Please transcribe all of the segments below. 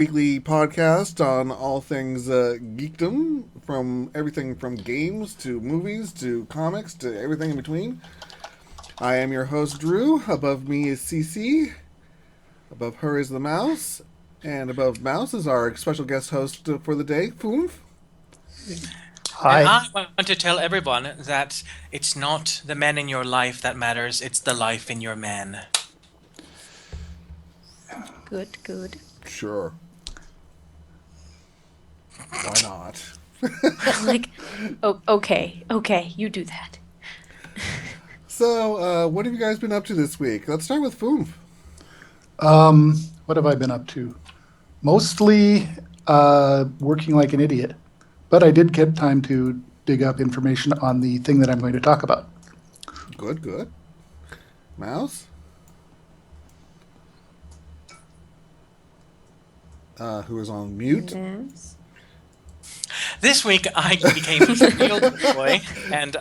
weekly podcast on all things geekdom, from everything from games to movies to comics to everything in between. I am your host, Drew. Above me is Cece. Above her is the mouse. And above mouse is our special guest host for the day, Foomf. Hi. And I want to tell everyone that it's not the man in your life that matters, it's the life in your man. Good. Sure. Why not? Okay, you do that. So, what have you guys been up to this week? Let's start with Foomf. What have I been up to? Mostly working like an idiot. But I did get time to dig up information on the thing that I'm going to talk about. Good. Mouse? Who is on mute? Yes. This week I became a field boy, and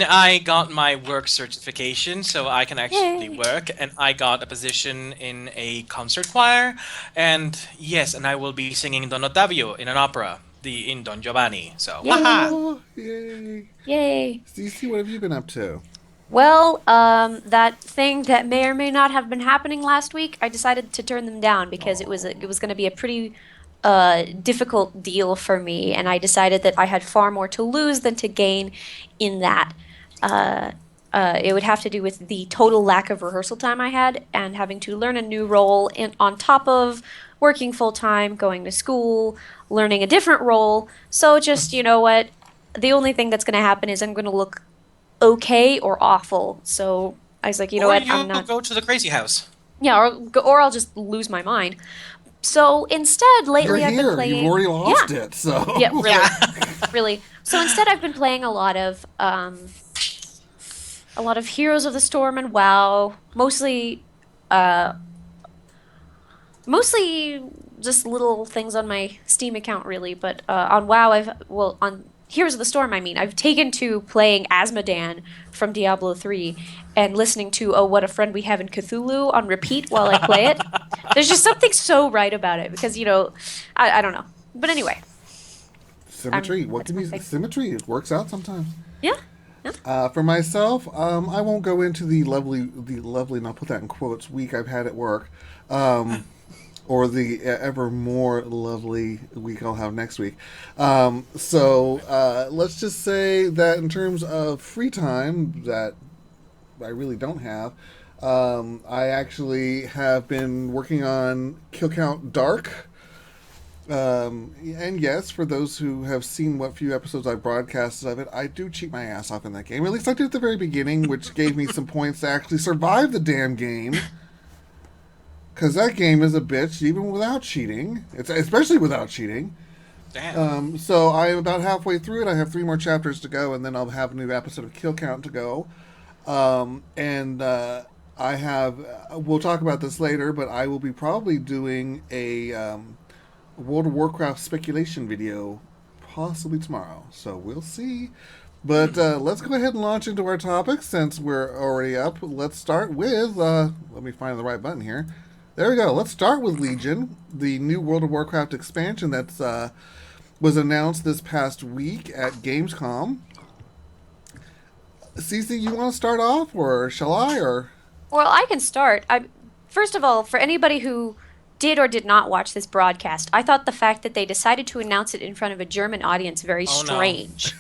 I got my work certification, so I can actually work, and I got a position in a concert choir, and yes, and I will be singing Don Ottavio in an opera, in Don Giovanni, so Oh, yay. Yay. Cece, what have you been up to? Well, that thing that may or may not have been happening last week, I decided to turn them down because it was going to be a pretty difficult deal for me, and I decided that I had far more to lose than to gain in that. It would have to do with the total lack of rehearsal time I had and having to learn a new role on top of working full-time, going to school, learning a different role. So just, you know what, the only thing that's going to happen is I'm going to look okay or awful. So I was like, you know what, I'm not... go to the crazy house. Yeah, or I'll just lose my mind. So instead, lately I've been playing... You've already lost it, so... Yeah, really. So instead I've been playing a lot of Heroes of the Storm and WoW. Mostly just little things on my Steam account, really. But on WoW, on Heroes of the Storm, I've taken to playing Asmodan from Diablo 3 and listening to Oh What a Friend We Have in Cthulhu on repeat while I play it. There's just something so right about it because, I don't know. But anyway. Symmetry. What can be symmetry? It works out sometimes. Yeah. For myself, I won't go into the lovely, and I'll put that in quotes, week I've had at work. Or the ever more lovely week I'll have next week. So let's just say that in terms of free time that I really don't have, I actually have been working on Kill Count Dark. And yes, for those who have seen what few episodes I broadcasted of it, I do cheat my ass off in that game. At least I did at the very beginning, which gave me some points to actually survive the damn game. Because that game is a bitch, even without cheating. Especially without cheating. Damn. So I am about halfway through it. I have 3 more chapters to go, and then I'll have a new episode of Kill Count to go. I have... we'll talk about this later, but I will be probably doing a World of Warcraft speculation video possibly tomorrow. So we'll see. But let's go ahead and launch into our topics since we're already up. Let's start with... let me find the right button here. There we go. Let's start with Legion, the new World of Warcraft expansion that was announced this past week at Gamescom. Cece, you want to start off, or shall I? Well, I can start. First of all, for anybody who did or did not watch this broadcast, I thought the fact that they decided to announce it in front of a German audience very strange.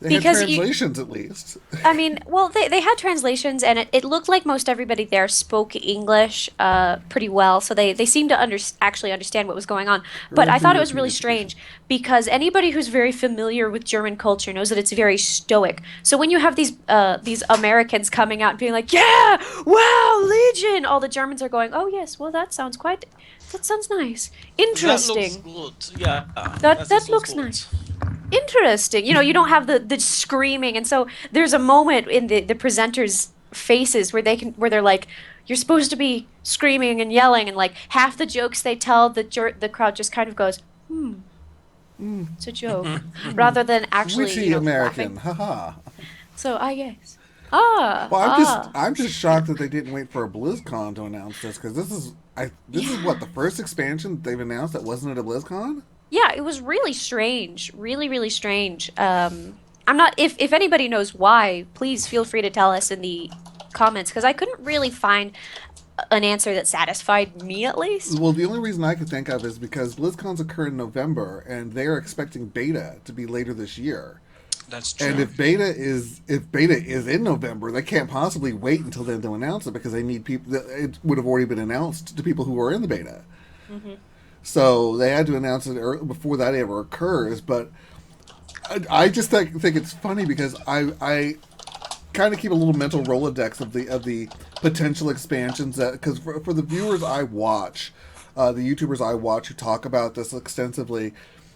They had translations, at least. They had translations, and it looked like most everybody there spoke English pretty well, so they seemed to actually understand what was going on. But I thought it was really strange, because anybody who's very familiar with German culture knows that it's very stoic. So when you have these Americans coming out and being like, yeah, wow, Legion, all the Germans are going, oh yes, well that sounds nice. Interesting. That looks good, yeah. That looks nice. Interesting. You don't have the screaming, and so there's a moment in the presenters' faces where they're like, you're supposed to be screaming and yelling, and like half the jokes they tell, the crowd just kind of goes, it's a joke, rather than actually Witchy American, haha. So I guess. Well, I'm just shocked that they didn't wait for a BlizzCon to announce this, because this is this is what the first expansion they've announced that wasn't at a BlizzCon. Yeah, it was really strange. Really, really strange. I'm not. If anybody knows why, please feel free to tell us in the comments because I couldn't really find an answer that satisfied me at least. Well, the only reason I could think of is because BlizzCon's occur in November, and they are expecting beta to be later this year. That's true. And if beta is in November, they can't possibly wait until then to announce it because they need people. It would have already been announced to people who are in the beta. Mm-hmm. So they had to announce it before that ever occurs. But I just think it's funny because I kind of keep a little mental Rolodex of the potential expansions because for the viewers I watch, the YouTubers I watch who talk about this extensively,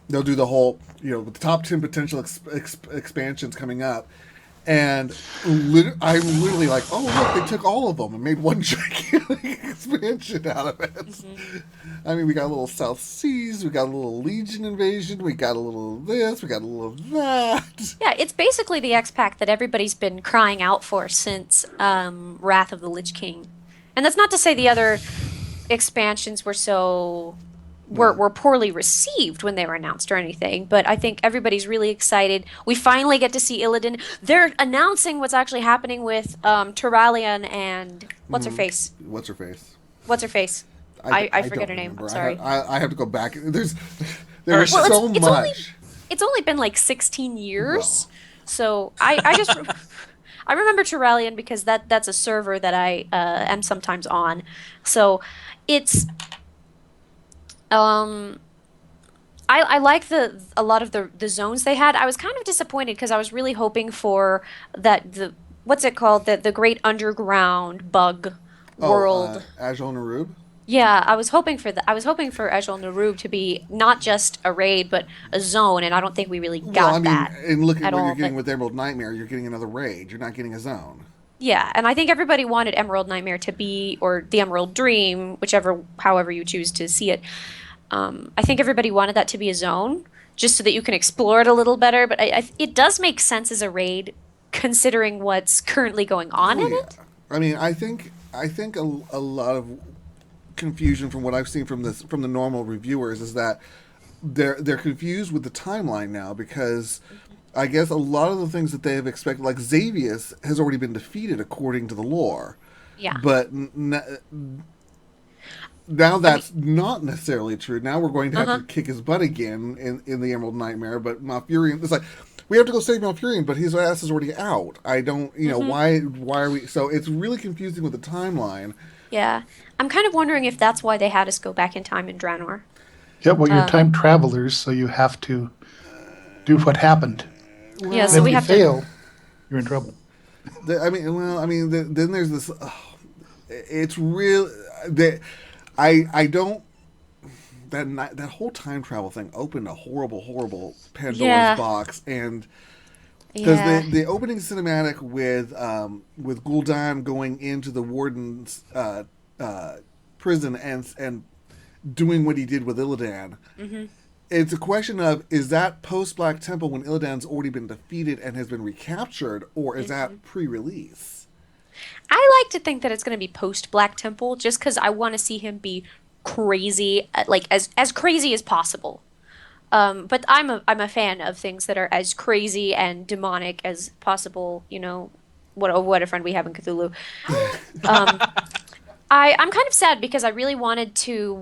they'll do the whole the top 10 potential expansions coming up, and I'm literally like, oh look, they took all of them and made one gigantic expansion out of it. Mm-hmm. I mean, we got a little South Seas, we got a little Legion invasion, we got a little of this, we got a little of that. Yeah, it's basically the X-Pack that everybody's been crying out for since Wrath of the Lich King. And that's not to say the other expansions were poorly received when they were announced or anything, but I think everybody's really excited. We finally get to see Illidan. They're announcing what's actually happening with Turalion and what's her face? What's her face? What's her face? I forget her name. Remember. I'm sorry. I have to go back. There's so much. It's only been like 16 years, so I just I remember Turalion because that's a server that I am sometimes on. So it's I like a lot of the zones they had. I was kind of disappointed because I was really hoping for what's it called, the great underground bug world. Ajol Narub. Yeah, I was hoping for that. I was hoping for Ajol Narub to be not just a raid but a zone, and I don't think we really got that. And look at what you're getting with Emerald Nightmare. You're getting another raid. You're not getting a zone. Yeah, and I think everybody wanted Emerald Nightmare to be, or the Emerald Dream, however you choose to see it. I think everybody wanted that to be a zone, just so that you can explore it a little better. But it does make sense as a raid, considering what's currently going on in it. I mean, I think a lot of confusion from what I've seen from the normal reviewers is that they're confused with the timeline now because I guess a lot of the things that they have expected, like Xavius, has already been defeated according to the lore. Yeah. But now that's not necessarily true. Now we're going to have to kick his butt again in the Emerald Nightmare. But Malfurion, it's like, we have to go save Malfurion, but his ass is already out. I don't, why are we? So it's really confusing with the timeline. Yeah. I'm kind of wondering if that's why they had us go back in time in Draenor. Yeah, well, you're time travelers, so you have to do what happened. Well, yeah, so and we if have you fail, you're in trouble. Then there's this. It's real. I don't. That whole time travel thing opened a horrible Pandora's box, and because the opening cinematic with Gul'dan going into the warden's prison and doing what he did with Illidan. Mm-hmm. It's a question of, is that post-Black Temple when Illidan's already been defeated and has been recaptured, or is that pre-release? I like to think that it's going to be post-Black Temple, just because I want to see him be crazy, like as crazy as possible. But I'm a fan of things that are as crazy and demonic as possible. What a friend we have in Cthulhu. I'm kind of sad because I really wanted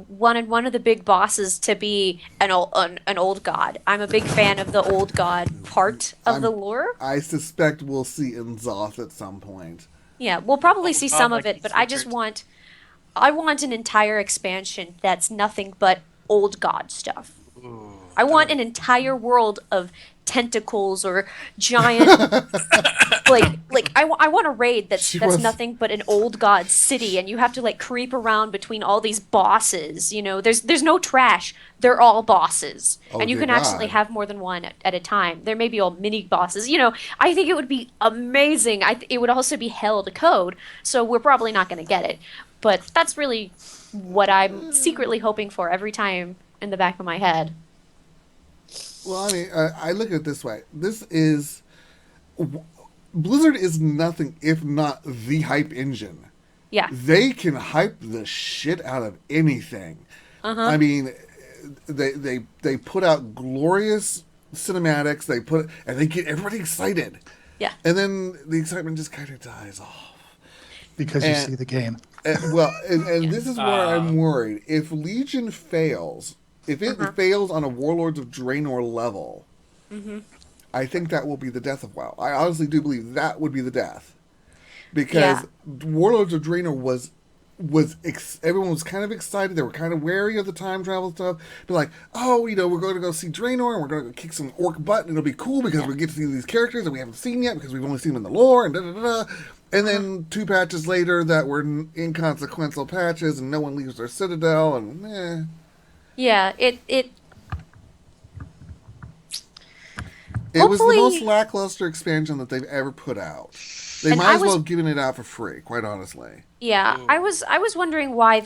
one of the big bosses to be an old god. I'm a big fan of the old god part of the lore. I suspect we'll see N'Zoth at some point. Yeah, we'll probably see some of it, but I want an entire expansion that's nothing but old god stuff. Ooh. I want an entire world of tentacles or giant I want a raid that's nothing but an old god city, and you have to creep around between all these bosses. There's no trash. They're all bosses, and you can actually have more than one at a time. There may be all mini bosses. I think it would be amazing. It would also be hell to code, so we're probably not going to get it. But that's really what I'm secretly hoping for every time in the back of my head. Well, I mean, I look at it this way. Blizzard is nothing if not the hype engine. Yeah. they can hype the shit out of anything. I mean, they put out glorious cinematics. And they get everybody excited. Yeah. And then the excitement just kind of dies off. Because you see the game. And this is where I'm worried. If Legion fails, if it fails on a Warlords of Draenor level, I think that will be the death of WoW. I honestly do believe that would be the death. Because Warlords of Draenor everyone was kind of excited. They were kind of wary of the time travel stuff. They're like, oh, we're going to go see Draenor and we're going to kick some orc butt and it'll be cool because we get to see these characters that we haven't seen yet because we've only seen them in the lore and da-da-da-da. And then 2 patches later that were inconsequential patches and no one leaves their citadel and Yeah, it was the Hopefully- most lackluster expansion that they've ever put out. They And might as well have given it out for free, quite honestly. Yeah, I was wondering why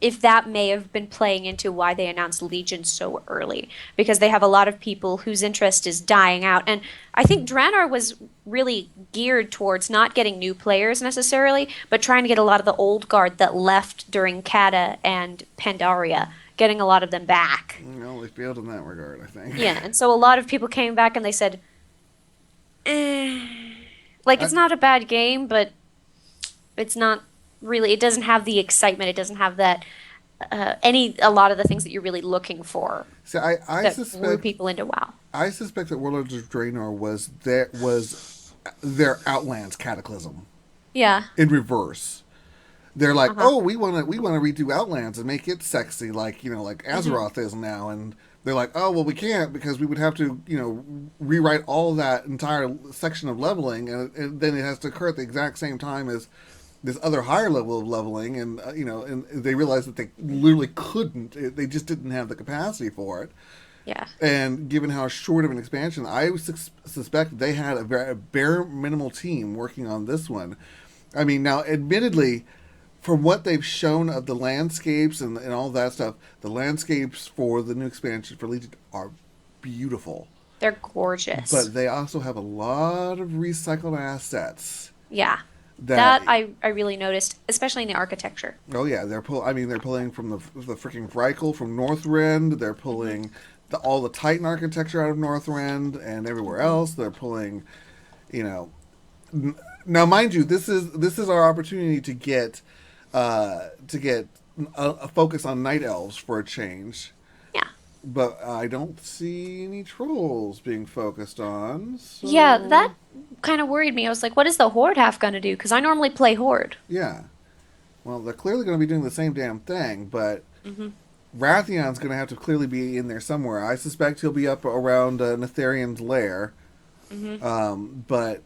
if that may have been playing into why they announced Legion so early, because they have a lot of people whose interest is dying out, and I think Draenor was really geared towards not getting new players necessarily, but trying to get a lot of the old guard that left during Kata and Pandaria, getting a lot of them back. They failed in that regard, I think. Yeah, and so a lot of people came back and they said, it's not a bad game, but it's not really, it doesn't have the excitement, it doesn't have that, a lot of the things that you're really looking for. See, I that suspect drew people into WoW. I suspect that Warlords of Draenor was their Outlands Cataclysm Yeah. in reverse. They're like, oh, we want to redo Outlands and make it sexy, like Azeroth is now, and they're like, oh, well, we can't because we would have to rewrite all that entire section of leveling, and then it has to occur at the exact same time as this other higher level of leveling, and and they realized that they literally couldn't. They just didn't have the capacity for it. Yeah. And given how short of an expansion, I suspect they had a very bare minimal team working on this one. I mean, now, admittedly, from what they've shown of the landscapes and all that stuff, the landscapes for the new expansion for Legion are beautiful. They're gorgeous. But they also have a lot of recycled assets. Yeah. That I really noticed, especially in the architecture. Oh yeah, they're pulling from the freaking Vrykul from Northrend. They're pulling all the Titan architecture out of Northrend and everywhere else. They're pulling, now mind you, this is our opportunity to get a focus on Night Elves for a change. Yeah. But I don't see any trolls being focused on. So... Yeah, that kind of worried me. I was like, what is the Horde half going to do? Because I normally play Horde. Yeah. Well, they're clearly going to be doing the same damn thing, but Rathion's going to have to clearly be in there somewhere. I suspect he'll be up around Netherion's lair. But...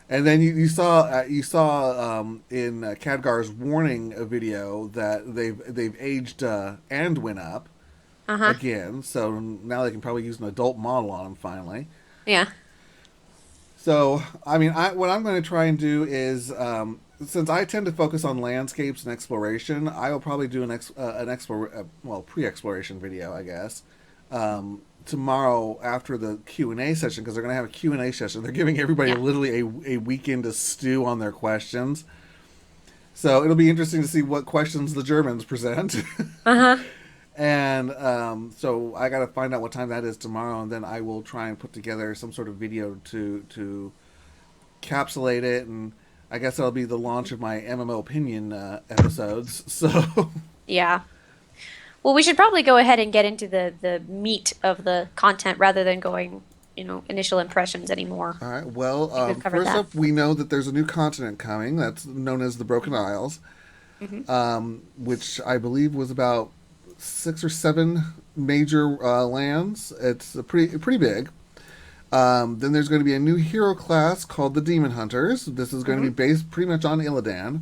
And then you saw in Khadgar's warning video that they've aged Anduin up again, so now they can probably use an adult model on him finally. Yeah. So I mean, what I'm going to try and do is, since I tend to focus on landscapes and exploration, I will probably do an pre-exploration video, I guess. Tomorrow after the Q&A session, because they're going to have a Q&A session. They're giving everybody literally a weekend to stew on their questions. So it'll be interesting to see what questions the Germans present. And so I got to find out what time that is tomorrow, and then I will try and put together some sort of video to encapsulate it, and I guess that'll be the launch of my MMO opinion episodes. So Yeah. Well, we should probably go ahead and get into the meat of the content rather than going, initial impressions anymore. All right. Well, we've covered first that. up, we know that there's a new continent coming that's known as the Broken Isles, which I believe was about 6 or 7 major lands. It's pretty big. Then there's going to be a new hero class called the Demon Hunters. This is going to be based pretty much on Illidan.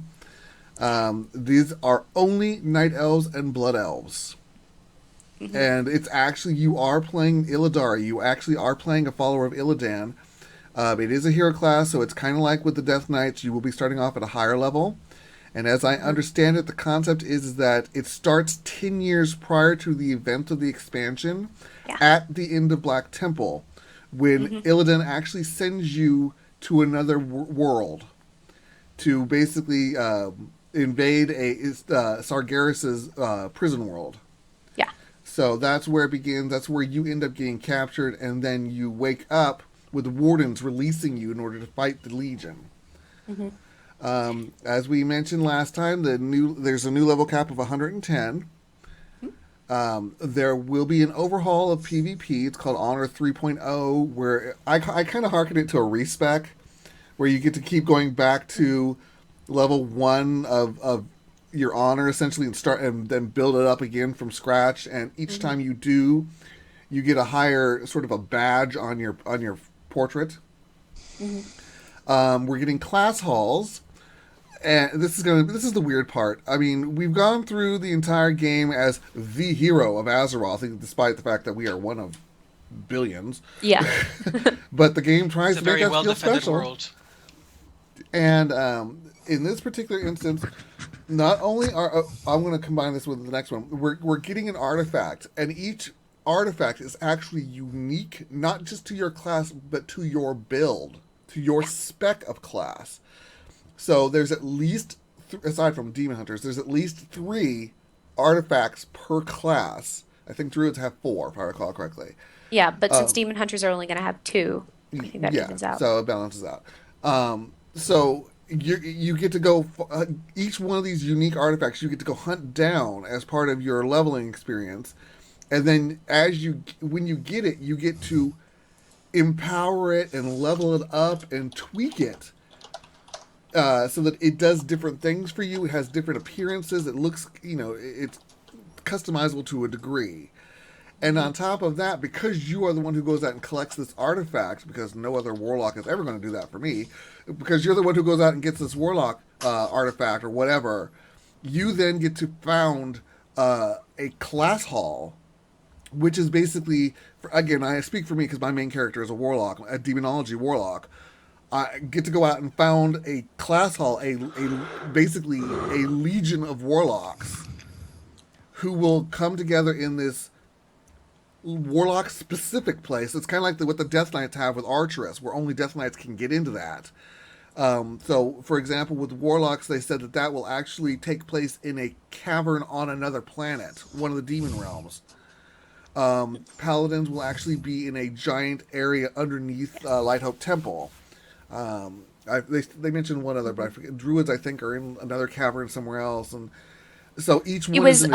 These are only Night Elves and Blood Elves. And it's actually, you are playing Illidari. You actually are playing a follower of Illidan. It is a hero class, so it's kind of like with the Death Knights. You will be starting off at a higher level. And as I understand it, the concept is that it starts 10 years prior to the event of the expansion at the end of Black Temple, when Illidan actually sends you to another world to basically invade Sargeras's prison world. Yeah. So that's where it begins. That's where you end up getting captured, and then you wake up with the wardens releasing you in order to fight the Legion. As we mentioned last time, there's a new level cap of 110. There will be an overhaul of PvP. It's called Honor 3.0, where I kind of harken it to a respec, where you get to keep going back to level 1 of your honor essentially and then build it up again from scratch. And each time you do, you get a higher sort of a badge on your portrait. We're getting class halls. And this is the weird part. I mean, we've gone through the entire game as the hero of Azeroth, despite the fact that we are one of billions. Yeah. But the game tries It's a to make very us feel well-defended special. world. And in this particular instance, not only are I'm going to combine this with the next one. We're getting an artifact, and each artifact is actually unique, not just to your class, but to your build, to your spec of class. So there's at least, aside from Demon Hunters, there's at least 3 artifacts per class. I think Druids have 4, if I recall correctly. Yeah, but since Demon Hunters are only going to have 2, I think that evens out. So it balances out. So you get to go, each one of these unique artifacts, you get to go hunt down as part of your leveling experience. And then when you get it, you get to empower it and level it up and tweak it. So that it does different things for you. It has different appearances. It looks, it's customizable to a degree. And on top of that, because you are the one who goes out and collects this artifact, because no other warlock is ever going to do that for me, because you're the one who goes out and gets this warlock artifact or whatever, you then get to found a class hall, which is basically, again, I speak for me because my main character is a warlock, a demonology warlock. I get to go out and found a class hall, basically a legion of warlocks who will come together in this warlock-specific place. It's kind of like what the Death Knights have with Archers, where only Death Knights can get into that. So, for example, with warlocks, they said that will actually take place in a cavern on another planet, one of the demon realms. Paladins will actually be in a giant area underneath Light Hope Temple. They mentioned one other, but I forget. Druids, I think, are in another cavern somewhere else, and so each one. It was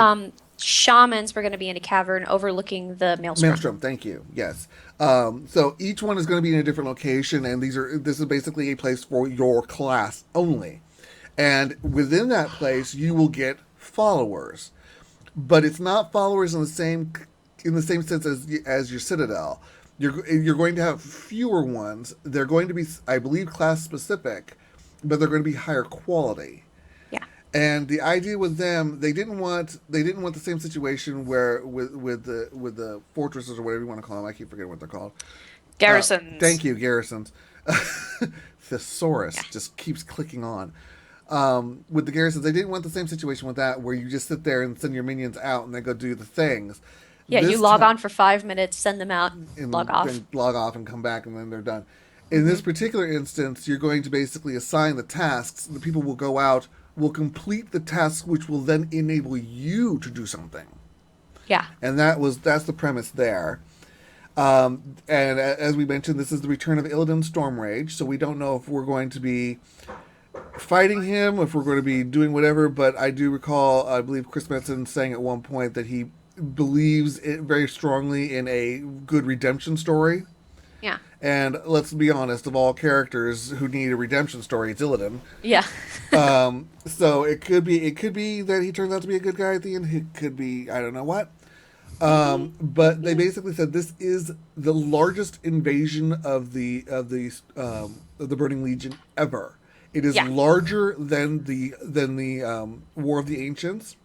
shamans were going to be in a cavern overlooking the Maelstrom. Maelstrom, thank you. Yes. So each one is going to be in a different location, and this is basically a place for your class only. And within that place, you will get followers, but it's not followers in the same sense as your Citadel. You're going to have fewer ones. They're going to be, I believe, class specific, but they're going to be higher quality. Yeah. And the idea with them, they didn't want the same situation where with the fortresses or whatever you want to call them. I keep forgetting what they're called. Garrisons. Thank you, garrisons. Thesaurus just keeps clicking on. With the garrisons, they didn't want the same situation with that, where you just sit there and send your minions out and they go do the things. Yeah, you log on for 5 minutes, send them out, and log off. Then log off and come back, and then they're done. In this particular instance, you're going to basically assign the tasks. The people will go out, will complete the tasks, which will then enable you to do something. Yeah. And that's the premise there. And as we mentioned, this is the return of Illidan Stormrage, so we don't know if we're going to be fighting him, if we're going to be doing whatever, but I do recall, I believe Chris Metzen saying at one point that he believes it very strongly in a good redemption story. Yeah. And let's be honest, of all characters who need a redemption story, it's Illidan. Yeah. So it could be that he turns out to be a good guy at the end. It could be, I don't know what. But they basically said this is the largest invasion of the Burning Legion ever. It is larger than the War of the Ancients.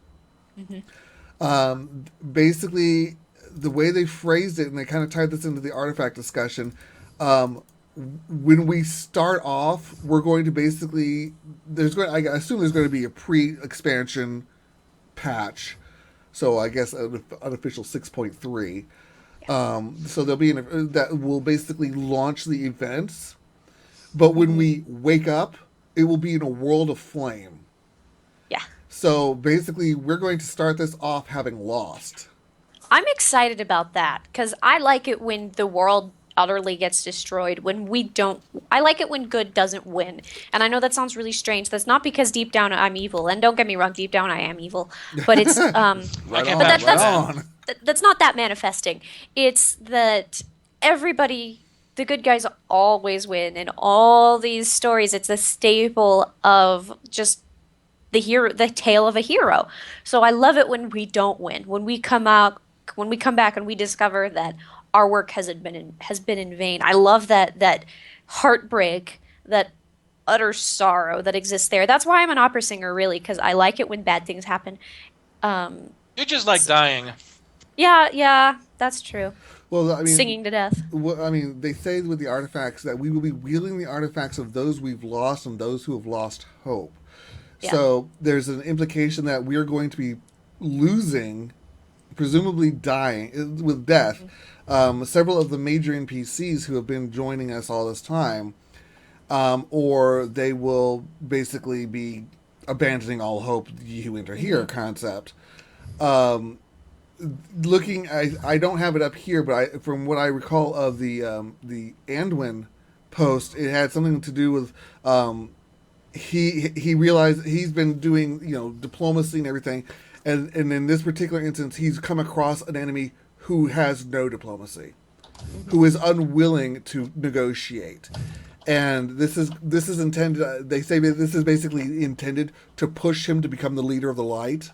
Basically, the way they phrased it, and they kind of tied this into the artifact discussion, when we start off, we're going to basically, I assume there's going to be a pre-expansion patch, so I guess an unofficial 6.3. So there'll be that will basically launch the events, but when we wake up, it will be in a world of flame. Yeah. So basically, we're going to start this off having lost. I'm excited about that because I like it when the world utterly gets destroyed. When we don't, I like it when good doesn't win. And I know that sounds really strange. That's not because deep down I'm evil. And don't get me wrong, deep down I am evil. But it's Right Okay, on, but right that's- on. that's not that manifesting. It's that everybody, the good guys always win. In all these stories, it's a staple of just the hero, the tale of a hero. So I love it when we don't win. When we come back and we discover that our work has been in vain. I love that heartbreak, that utter sorrow that exists there. That's why I'm an opera singer, really, because I like it when bad things happen. You just like dying. Yeah, that's true. Well, I mean, Singing to death. I mean, they say with the artifacts that we will be wielding the artifacts of those we've lost and those who have lost hope. Yeah. So there's an implication that we're going to be losing, presumably dying with death, several of the major NPCs who have been joining us all this time, or they will basically be abandoning all hope. Ye who enter here concept. Looking, I don't have it up here, but from what I recall of the Anduin post, it had something to do with he realized he's been doing diplomacy and everything, and in this particular instance, he's come across an enemy who has no diplomacy, who is unwilling to negotiate. And this is intended. They say that this is basically intended to push him to become the leader of the light.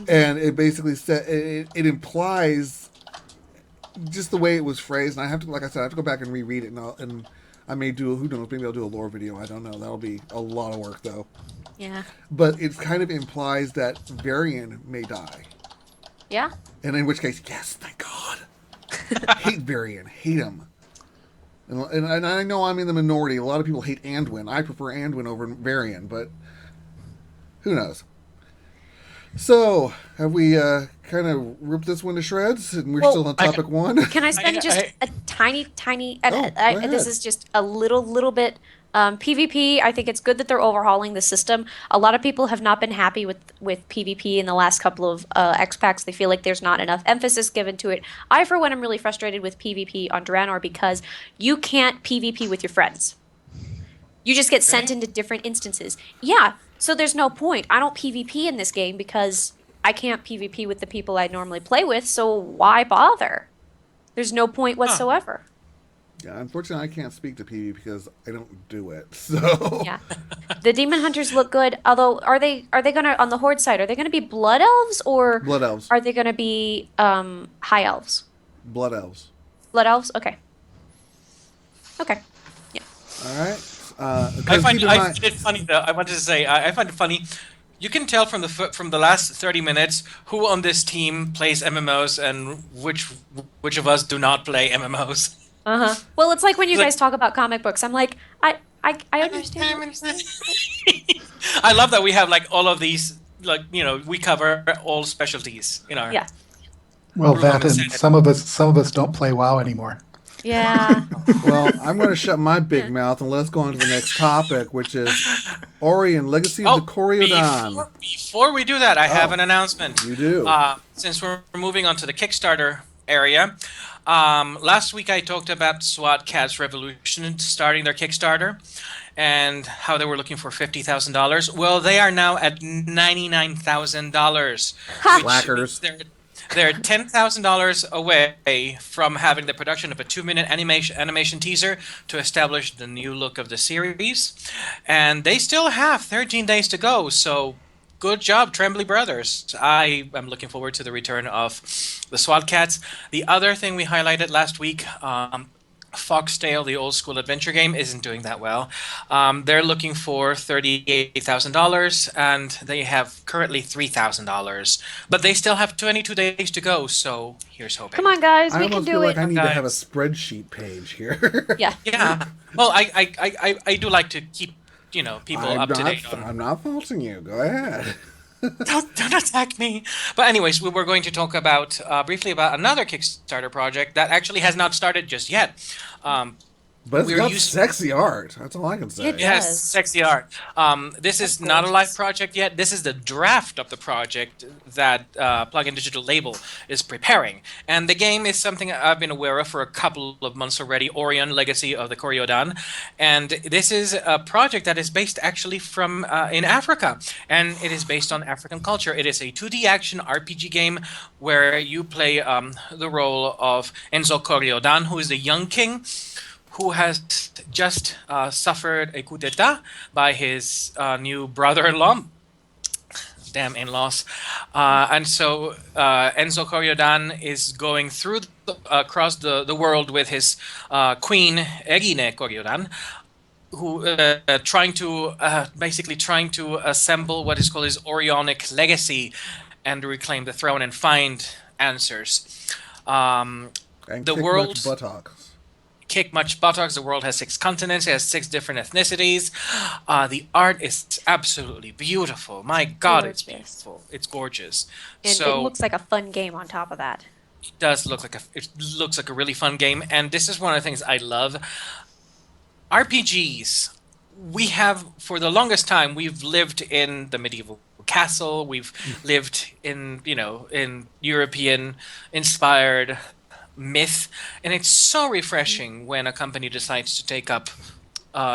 And it basically it implies just the way it was phrased. And I have to, like I said, I have to go back and reread it, and I may do who knows, maybe I'll do a lore video. I don't know. That'll be a lot of work though. Yeah. But it kind of implies that Varian may die. Yeah. And in which case, yes, thank God. Hate Varian, hate him. And I know I'm in the minority. A lot of people hate Anduin. I prefer Anduin over Varian, but who knows? So, have we kind of ripped this one to shreds, and we're still on topic one? Can I spend just a tiny, go ahead. this is just a little bit, PvP, I think it's good that they're overhauling the system. A lot of people have not been happy with PvP in the last couple of X packs. They feel like there's not enough emphasis given to it. I, for one, am really frustrated with PvP on Draenor because you can't PvP with your friends. You just get sent into different instances. Yeah, so there's no point. I don't PvP in this game because I can't PvP with the people I normally play with, so why bother? There's no point whatsoever. Yeah, unfortunately, I can't speak to PvP because I don't do it. So Yeah. The Demon Hunters look good, although are they gonna, on the Horde side, are they gonna be Blood Elves or Blood Elves. are they gonna be High Elves? Blood Elves. Blood Elves? Okay. Okay. Yeah. All right. I find it funny though. I wanted to say I find it funny. You can tell from the last 30 minutes who on this team plays MMOs and which of us do not play MMOs. Uh-huh. Well, it's like when you guys talk about comic books. I'm like, I understand what you're saying. I love that we have like all of these, like, we cover all specialties in our. Yeah. Well, We're that on and the some of us don't play WoW anymore. Yeah. Well, I'm going to shut my big mouth and let's go on to the next topic, which is Aurion, Legacy of the Kori-Odan. Before we do that, I have an announcement. You do. Since we're moving on to the Kickstarter area, last week I talked about SWAT Cats Revolution starting their Kickstarter and how they were looking for $50,000. Well, they are now at $99,000. Slackers. They're $10,000 away from having the production of a 2-minute animation teaser to establish the new look of the series. And they still have 13 days to go, so good job, Tremblay Brothers. I am looking forward to the return of the SWAT Cats. The other thing we highlighted last week, Foxtail, the old school adventure game, isn't doing that well. They're looking for $38,000, and they have currently $3,000. But they still have 22 days to go, so here's hoping. Come on, guys. I We can almost do feel like it. I need to have a Guys. spreadsheet page here. Yeah. Yeah. Well, I do like to keep, people up to date on. I'm not faulting you. Go ahead. Don't attack me. But anyways, we were going to talk about briefly about another Kickstarter project that actually has not started just yet. But it's we're got used- sexy art. That's all I can say. It It has Yes. sexy art. This is not a live project yet. This is the draft of the project that Plugin Digital Label is preparing. And the game is something I've been aware of for a couple of months already, Aurion, Legacy of the Kori-Odan. And this is a project that is based actually from in Africa. And it is based on African culture. It is a 2D action RPG game where you play the role of Enzo Kori-Odan, who is the young king, who has just suffered a coup d'etat by his new brother-in-law. Damn in-laws. And so Enzo Kori-Odan is going through across the world with his queen, Egine Kori-Odan, who basically trying to assemble what is called his Orionic legacy and reclaim the throne and find answers. And The kick world- much buttocks. Kick much buttocks. The world has 6 continents. It has 6 different ethnicities. The art is absolutely beautiful. My God, it's Gorgeous. beautiful. It's gorgeous. And So it looks like a fun game on top of that. it does look like it looks like a really fun game. And this is one of the things I love. RPGs. We have, for the longest time, we've lived in the medieval castle. We've lived in European inspired myth, and it's so refreshing when a company decides to take up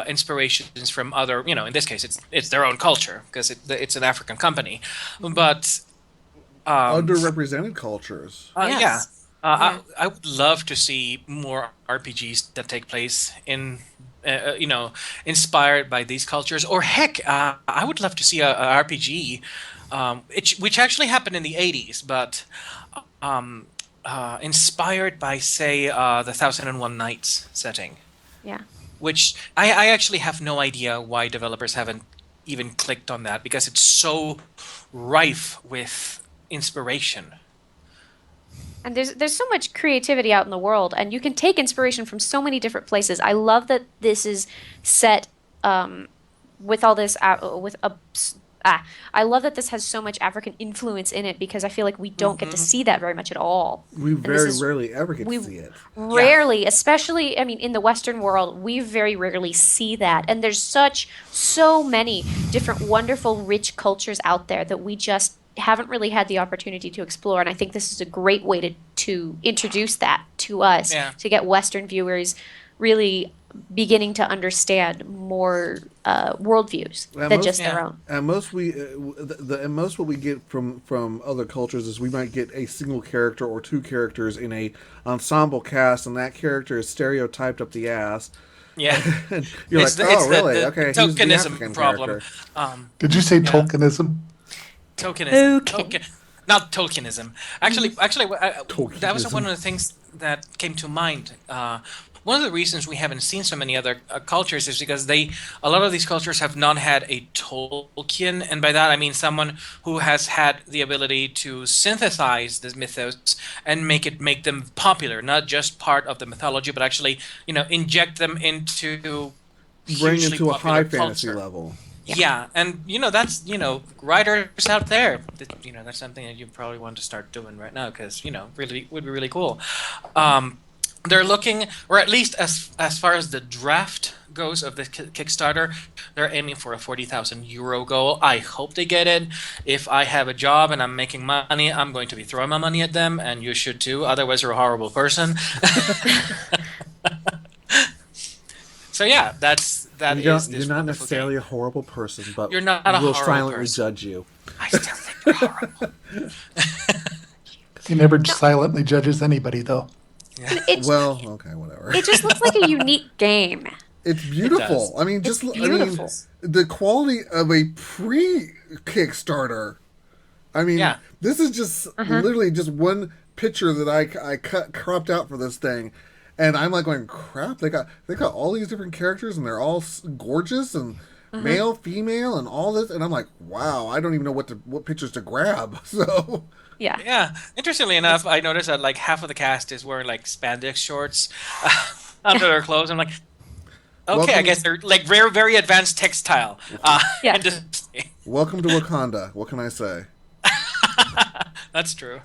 inspirations from other, in this case it's their own culture because it's an African company, but Underrepresented cultures. Yes. yeah, Yeah. I would love to see more RPGs that take place in inspired by these cultures, or heck, I would love to see a RPG which actually happened in the 80s, but inspired by, say, the 1001 Nights setting, Yeah. which I actually have no idea why developers haven't even clicked on that, because it's so rife with inspiration. And there's so much creativity out in the world, and you can take inspiration from so many different places. I love that this is set with all this I love that this has so much African influence in it, because I feel like we don't get to see that very much at all. We this very is- rarely ever get to we- see it. Rarely, especially, I mean, in the Western world, we very rarely see that. And there's so many different wonderful, rich cultures out there that we just haven't really had the opportunity to explore. And I think this is a great way to introduce that to us, Yeah. to get Western viewers really beginning to understand more worldviews And than most- just Yeah. their own. And most most what we get from other cultures is we might get a single character or 2 characters in a ensemble cast, and that character is stereotyped up the ass. Yeah. And you're It's like, the- oh, it's the- really? the Okay, he's the tokenism African problem. character. Did you say Tolkienism? Tokenism. Token. Not Tolkienism. Actually, that was one Tokenism. of the things that came to mind. One of the reasons we haven't seen so many other cultures is because a lot of these cultures have not had a Tolkien, and by that I mean someone who has had the ability to synthesize the mythos and make them popular, not just part of the mythology, but actually, inject them into Bring hugely into a popular high fantasy culture. level. Yeah, and that's writers out there. That's something that you probably want to start doing right now, because really would be really cool. They're looking, or at least as far as the draft goes of the Kickstarter, they're aiming for a 40,000 euro goal. I hope they get it. If I have a job and I'm making money, I'm going to be throwing my money at them, and you should too. Otherwise, you're a horrible person. So yeah, You're not necessarily a horrible person, but You're not a we'll horrible silently person. judge you. I still think you're horrible. He never silently judges anybody, though. It, Well, okay, whatever. it just looks like a unique game. It's beautiful. does. I mean, just beautiful. the quality of a pre-Kickstarter. I mean, Yeah. this is just literally just one picture that I cropped out for this thing, and I'm like going, crap. They got all these different characters, and they're all gorgeous and male, female, and all this, and I'm like, wow. I don't even know what pictures to grab. So. Yeah. Yeah. Interestingly enough, I noticed that like half of the cast is wearing like spandex shorts under their clothes. I'm like, okay, I Welcome- guess they're like very, very advanced textile. Yeah. industry. Welcome to Wakanda. What can I say? That's true.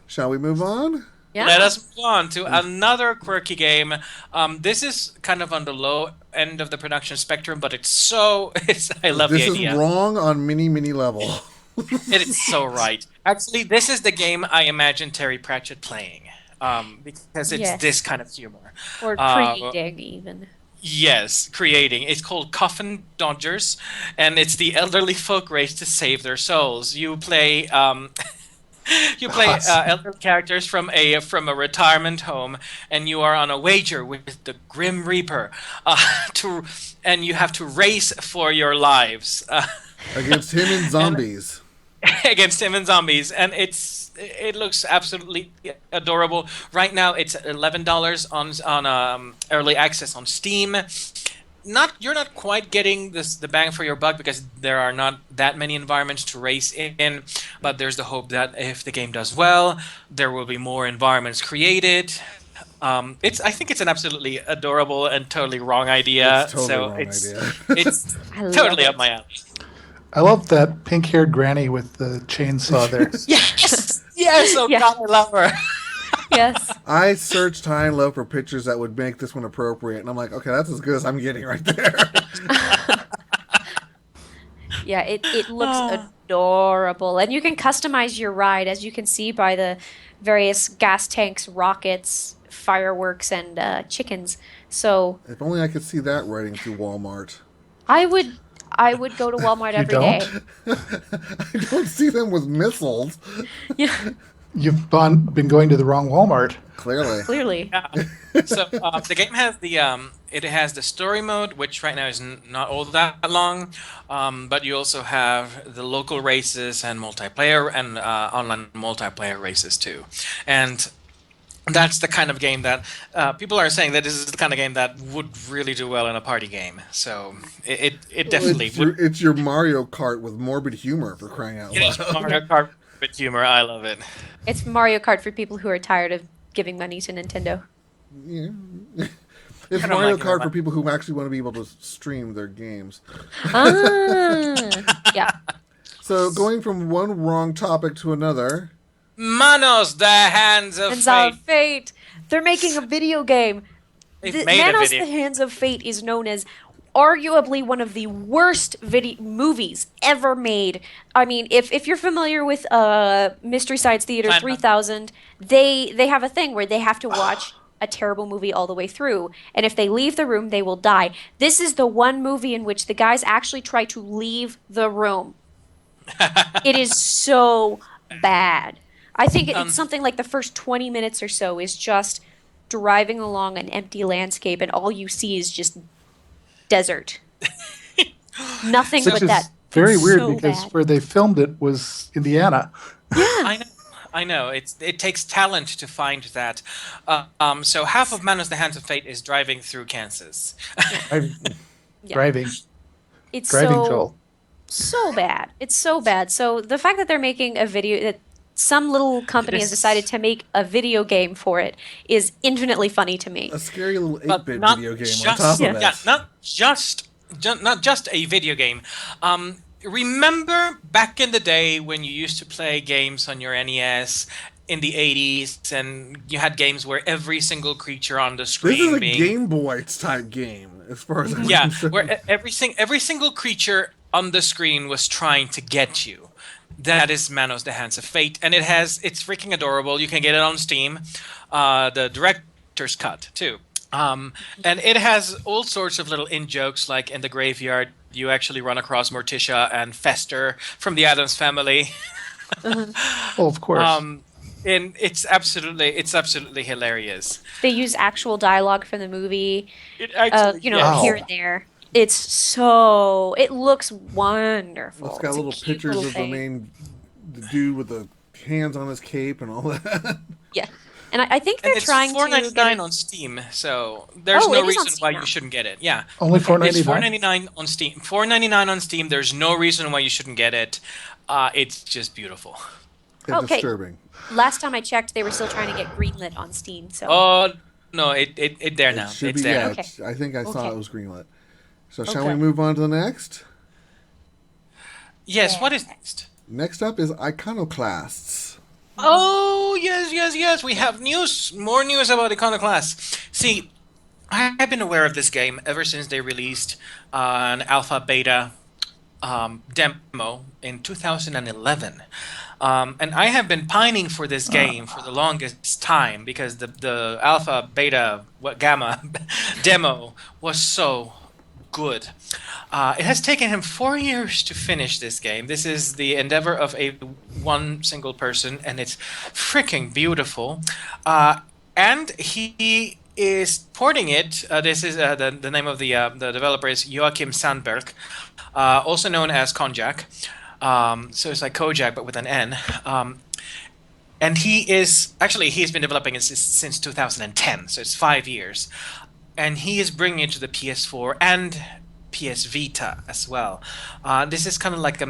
Shall we move on? Yeah. Let us move on to another quirky game. This is kind of on the low end of the production spectrum, but I love This the is idea. wrong on many level. It is so right. Actually, this is the game I imagine Terry Pratchett playing, because it's Yes. this kind of humor. Or Uh, creating even. Yes, creating. It's called Coffin Dodgers, and it's the elderly folk race to save their souls. You play you play Awesome. elderly characters from a retirement home, and you are on a wager with the Grim Reaper, and you have to race for your lives. Against him and zombies. Against him and zombies, and it looks absolutely adorable. Right now, it's $11 on early access on Steam. You're not quite getting the bang for your buck because there are not that many environments to race in, but there's the hope that if the game does well, there will be more environments created. I think it's an absolutely adorable and totally wrong idea. It's totally so wrong it's idea. it's I love totally it. up my alley. I love that pink-haired granny with the chainsaw there. Yes, yes. Oh Yeah. God, I love her. Yes. I searched high and low for pictures that would make this one appropriate, and I'm like, okay, that's as good as I'm getting right there. Yeah, it looks adorable. And you can customize your ride, as you can see by the various gas tanks, rockets, fireworks, and chickens. So If only I could see that riding through Walmart. I would go to Walmart You every day. I don't see them with missiles. Yeah, You've been going to the wrong Walmart. Clearly. clearly. So the game has it has the story mode, which right now is not all that long, but you also have the local races and multiplayer and online multiplayer races too, and that's the kind of game that people are saying that this is the kind of game that would really do well in a party game. So it definitely would. It's your Mario Kart with morbid humor, for crying out It is loud. Mario Kart with humor. I love it. It's Mario Kart for people who are tired of giving money to Nintendo. Yeah. It's I don't Mario like it very Kart for much. people who actually want to be able to stream their games. Yeah. So going from one wrong topic to another. Manos, the hands of Hands fate. of Fate. They're making a video game. They've made a Manos video. the Hands of Fate is known as arguably one of the worst movies ever made. I mean, if you're familiar with Mystery Science Theater Planet 3000, they have a thing where they have to watch a terrible movie all the way through, and if they leave the room, they will die. This is the one movie in which the guys actually try to leave the room. It is so bad. I think it's something like the first 20 minutes or so is just driving along an empty landscape, and all you see is just desert. Nothing Which but is that. very It's weird so because bad. where they filmed it was Indiana. I know. It takes talent to find that. So half of Manos, the Hands of Fate is driving through Kansas. Driving, Yeah. driving, It's driving so Joel. so bad. It's so bad. So the fact that they're making a video that some little company has is- decided to make a video game for it is infinitely funny to me. A scary little But 8-bit not video game on just- top of yeah. it. Yeah, not just a video game. Remember back in the day when you used to play games on your NES in the 80s, and you had games where every single creature on the This screen is a being Game Boy type game, as far as I'm yeah, concerned. where every single creature on the screen was trying to get you. That is Manos, the Hands of Fate, and it's freaking adorable. You can get it on Steam, the director's cut too, and it has all sorts of little in jokes. Like in the graveyard, you actually run across Morticia and Fester from the Addams Family. Oh, of course. And it's absolutely hilarious. They use actual dialogue from the movie, It actually, Wow. here and there. It looks wonderful. It's got a little cute pictures little of thing. the dude with the hands on his cape and all that. Yeah. And I think And they're it's trying to $4.99 get it- on Steam, so there's Oh, no it is on reason Steam why now. you shouldn't get it. Yeah, Only it's $4.99? $4.99 on Steam. $4.99 on Steam. There's no reason why you shouldn't get it. It's just beautiful. It's Okay. disturbing. Last time I checked, they were still trying to get greenlit on Steam. So Oh no, it there now. It should It's be, there. yeah, Okay. I think I saw Okay. it was greenlit. So shall Okay. we move on to the next? Yes. What is next? Next up is Iconoclasts. Oh, yes. We have more news about Iconoclasts. See, I have been aware of this game ever since they released an alpha beta demo in 2011. And I have been pining for this game for the longest time because the alpha, beta, gamma demo was so good. It has taken him 4 years to finish this game. This is the endeavor of one single person, and it's freaking beautiful. And he is porting it. This is the name of the developer is Joachim Sandberg, also known as Konjak. So it's like Kojak but with an N. And he's been developing it since 2010, so it's 5 years. And he is bringing it to the PS4 and PS Vita as well. This is kind of like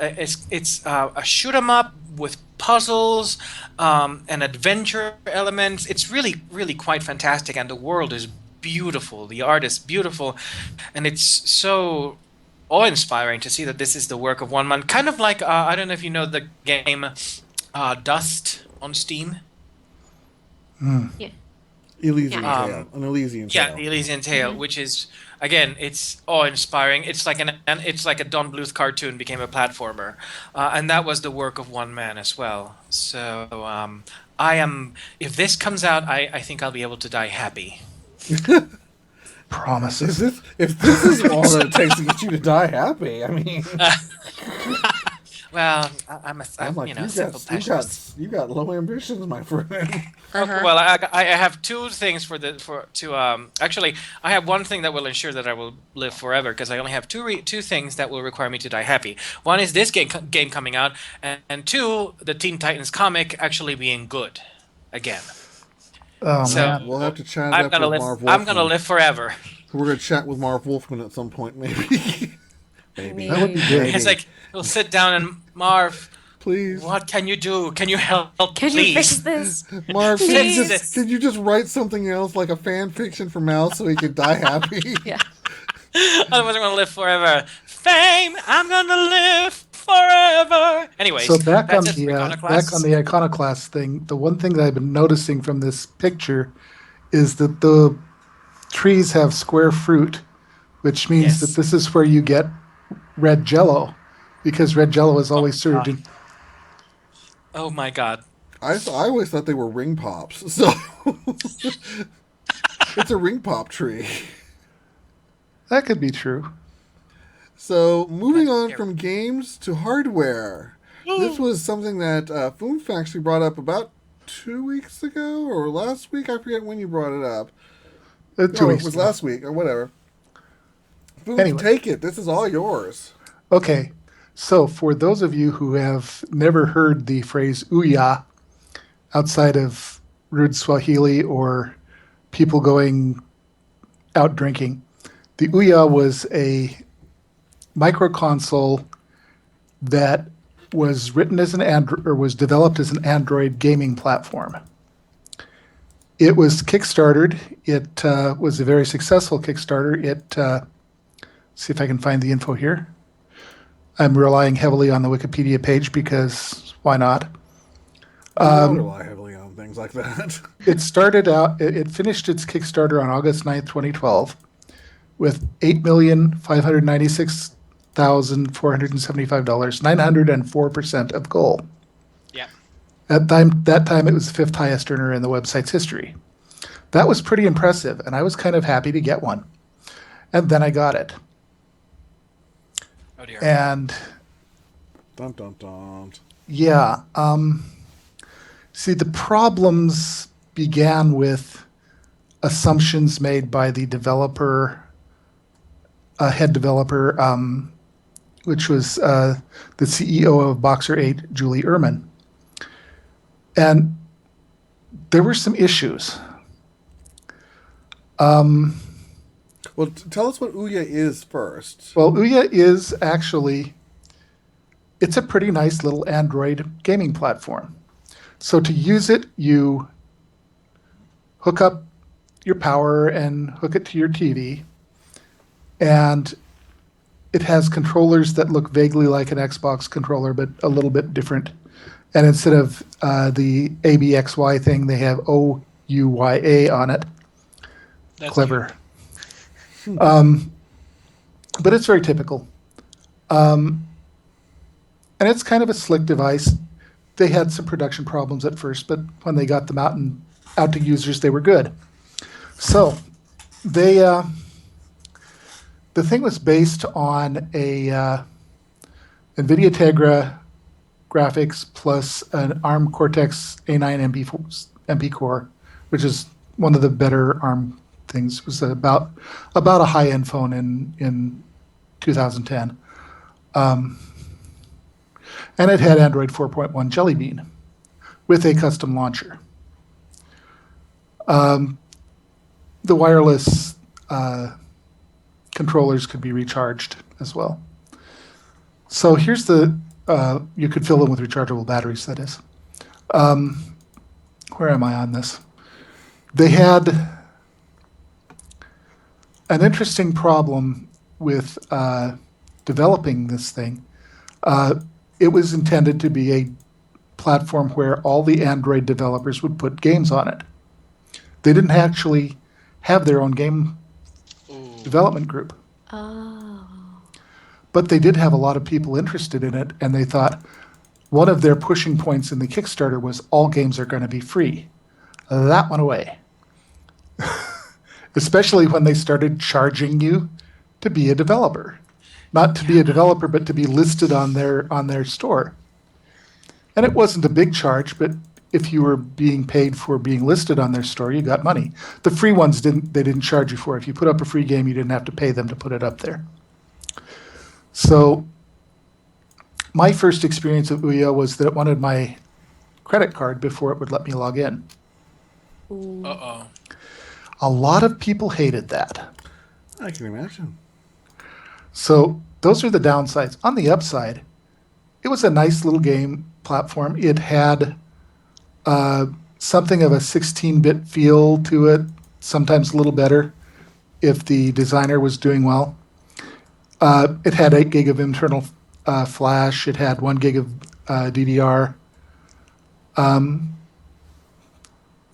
it's a shoot 'em up with puzzles and adventure elements. It's really, really quite fantastic, and the world is beautiful. The art is beautiful, and it's so awe-inspiring to see that this is the work of one man. Kind of like I don't know if you know the game Dust on Steam. Yeah. Elysian Yeah. Tale. An Elysian Yeah, Tale. the Elysian Tale, which is again, it's awe-inspiring. It's like it's like a Don Bluth cartoon became a platformer, and that was the work of one man as well. So if this comes out, I think I'll be able to die happy. Promises. If this is all that it takes to get you to die happy, I mean, Well, I'm like, simple pessimist. you got low ambitions, my friend. Well, I have two things actually, I have one thing that will ensure that I will live forever because I only have two things that will require me to die happy. One is this game coming out, and two, the Teen Titans comic actually being good again. Oh, So man. We'll have to chat I'm up gonna with live. Marv I'm gonna Wolfman. live forever. We're gonna chat with Marv Wolfman at some point, maybe. Maybe. That would be good. It's like he'll sit down and Marv, Please, what can you do? Can you help? Can please? you fix this? Marv, Please. could you just write something else like a fan fiction for Mal so he could die happy? Yeah. Otherwise, I'm gonna live forever. Fame, I'm gonna live forever. Anyways, So back on that's it for the Iconoclasts. iconoclast thing, the one thing that I've been noticing from this picture is that the trees have square fruit, which means Yes. that this is where you get red Jello, because red Jello is always served in. Oh my god. I always thought they were ring pops, so it's a ring pop tree. That could be true. So, moving on Here. from games to hardware. This was something that Foomf actually brought up about 2 weeks ago, or last week. I forget when you brought it up. 2 No, weeks it was ago. last week, or whatever. Foomf, Anyway. take it. This is all yours. Okay, so for those of you who have never heard the phrase Ouya outside of rude Swahili or people going out drinking, the Ouya was a microconsole that was written as was developed as an Android gaming platform. It was Kickstartered. It was a very successful Kickstarter. See if I can find the info here. I'm relying heavily on the Wikipedia page because why not? I don't rely heavily on things like that. It started out, it finished its Kickstarter on August 9th, 2012, with $8,596,475, 904% of goal. Yeah. At that time, it was the fifth highest earner in the website's history. That was pretty impressive, and I was kind of happy to get one. And then I got it. Oh dear. And Dun dun dun. yeah, see, the problems began with assumptions made by the developer, head developer, which was the CEO of Boxer 8, Julie Ehrman. And there were some issues. Well, tell us what Ouya is first. Well, Ouya is actually, it's a pretty nice little Android gaming platform. So to use it, you hook up your power and hook it to your TV. And it has controllers that look vaguely like an Xbox controller, but a little bit different. And instead of the ABXY thing, they have OUYA on it. That's Clever. But it's very typical. And it's kind of a slick device. They had some production problems at first, but when they got them out to users, they were good. So they the thing was based on a NVIDIA Tegra graphics plus an ARM Cortex A9 MP core, which is one of the better ARM things. It was about a high-end phone in 2010. And it had Android 4.1 Jelly Bean with a custom launcher. The wireless controllers could be recharged as well. So here's you could fill them with rechargeable batteries, that is. Where am I on this? They had an interesting problem with developing this thing. It was intended to be a platform where all the Android developers would put games on it. They didn't actually have their own game development group. Oh. But they did have a lot of people interested in it, and they thought one of their pushing points in the Kickstarter was all games are going to be free. That went away. Especially when they started charging you to be a developer. Not to be a developer, but to be listed on their store. And it wasn't a big charge, but if you were being paid for being listed on their store, you got money. The free ones didn't charge you for. If you put up a free game, you didn't have to pay them to put it up there. So my first experience of Ouya was that it wanted my credit card before it would let me log in. Uh-oh. A lot of people hated that. I can imagine. So those are the downsides. On the upside, it was a nice little game platform. It had something of a 16-bit feel to it, sometimes a little better if the designer was doing well. It had 8 gig of internal flash. It had 1 gig of DDR.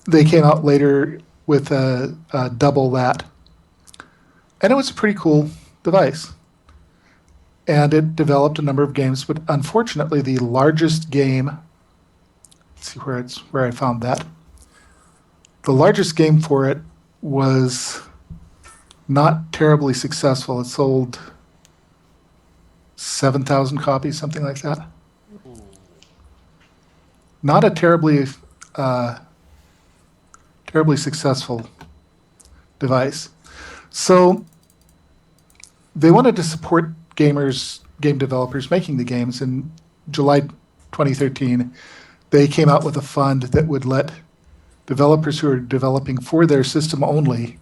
They came out later with double that. And it was a pretty cool device. And it developed a number of games, but unfortunately the largest game, let's see where I found that. The largest game for it was not terribly successful. It sold 7,000 copies, something like that. Not a terribly successful device. So they wanted to support game developers making the games. In July 2013, they came out with a fund that would let developers who are developing for their system only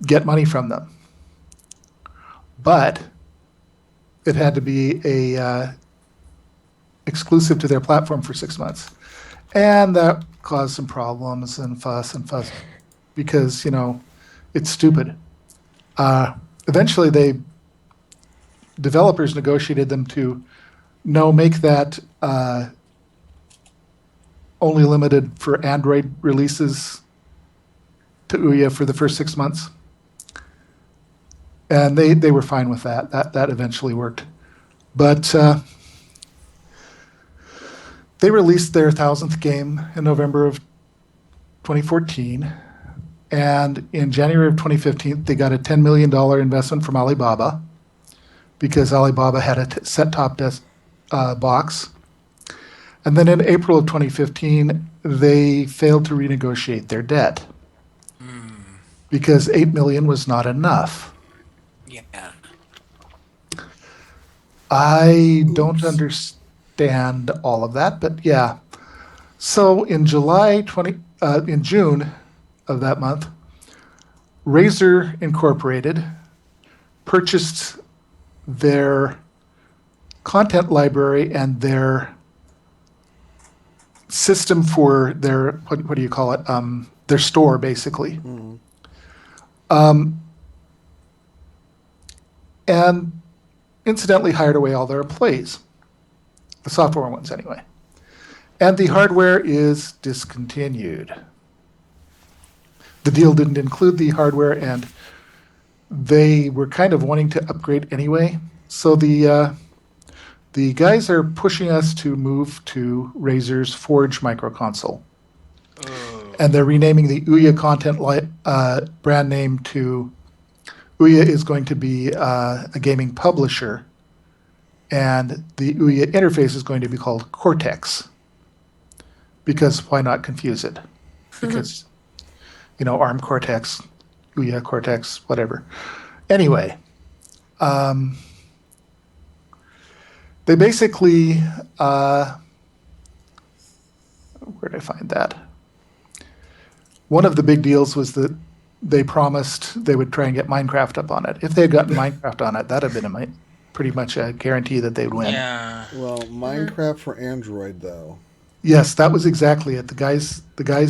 get money from them. But it had to be exclusive to their platform for 6 months. And that caused some problems and fuss because, it's stupid. Eventually, developers negotiated them to make that only limited for Android releases to Ouya for the first 6 months. And they were fine with that. That eventually worked. But they released their 1,000th game in November of 2014. And in January of 2015, they got a $10 million investment from Alibaba because Alibaba had a set-top box. And then in April of 2015, they failed to renegotiate their debt because $8 million was not enough. Yeah. I don't understand all of that, but yeah. So in in June of that month, Razer Incorporated purchased their content library and their system for their what do you call it? Their store, basically. And incidentally hired away all their employees, the software ones anyway. And the hardware is discontinued. The deal didn't include the hardware, and they were kind of wanting to upgrade anyway. So the guys are pushing us to move to Razer's Forge microconsole. And they're renaming the Ouya content brand name to Ouya is going to be a gaming publisher, and the Ouya interface is going to be called Cortex. Because why not confuse it? Because, ARM Cortex, Ouya Cortex, whatever. Anyway, they basically, where did I find that? One of the big deals was that they promised they would try and get Minecraft up on it. If they had gotten Minecraft on it, that would have been pretty much a guarantee that they would win. Yeah. Well, Minecraft for Android, though. Yes, that was exactly it. The guys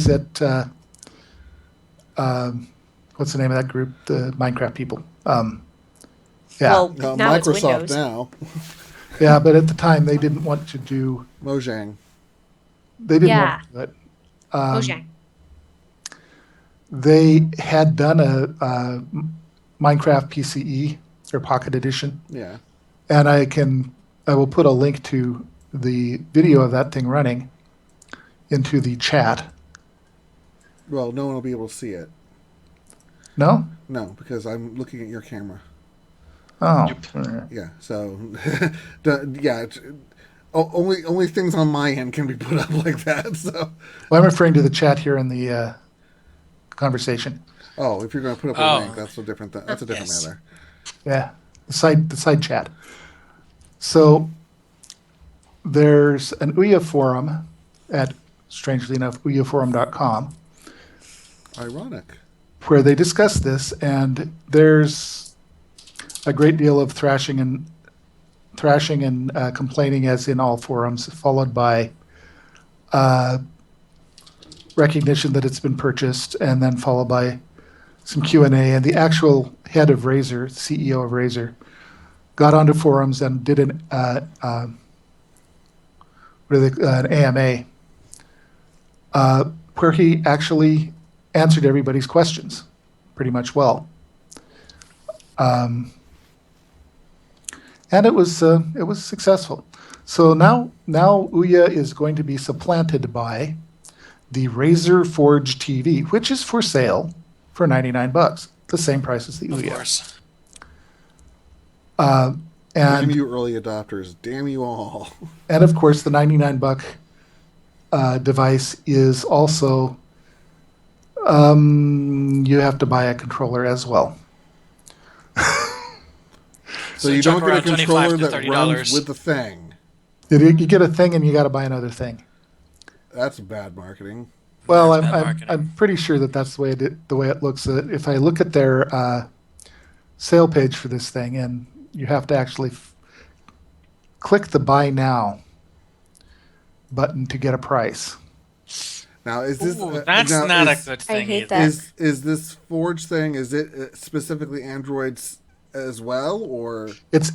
at what's the name of that group? The Minecraft people. Yeah, Well, now it's Microsoft Windows. now. yeah, but at the time they didn't want to do. Mojang. They didn't Yeah. want to do it. Mojang. They had done a Minecraft PCE or Pocket Edition, Yeah. and I will put a link to the video of that thing running into the chat. Well, no one will be able to see it. No? No, because I'm looking at your camera. Oh. Yeah. So, only things on my end can be put up like that. So. Well, I'm referring to the chat here in the conversation. Oh, if you're going to put up a link, that's a different. That's a different Yes. matter. Yeah, the side chat. So there's an Ouya forum at, strangely enough, ouyaforum.com, Ironic. where they discuss this, and there's a great deal of thrashing and complaining, as in all forums, followed by recognition that it's been purchased, and then followed by some Q&A. And the actual head of Razer, CEO of Razer, got onto forums and did an AMA where he actually answered everybody's questions pretty much well. And it was successful. So now Ouya is going to be supplanted by the Razer Forge TV, which is for sale for $99, the same price as the Of Ouya. course. Damn And you early adopters. Damn you all. and of course the $99 device is also you have to buy a controller as well. So So you chuck don't get a around controller $25 to that runs $30. with the thing. You get a thing and you got to buy another thing. That's bad marketing. Well, That's bad I'm marketing. pretty sure that's the way it looks. If I look at their sale page for this thing, and you have to actually click the Buy Now button to get a price. Now, is this Ooh, that's not a good thing I hate either. that. Is this Forge thing? Is it specifically Androids as well, or It's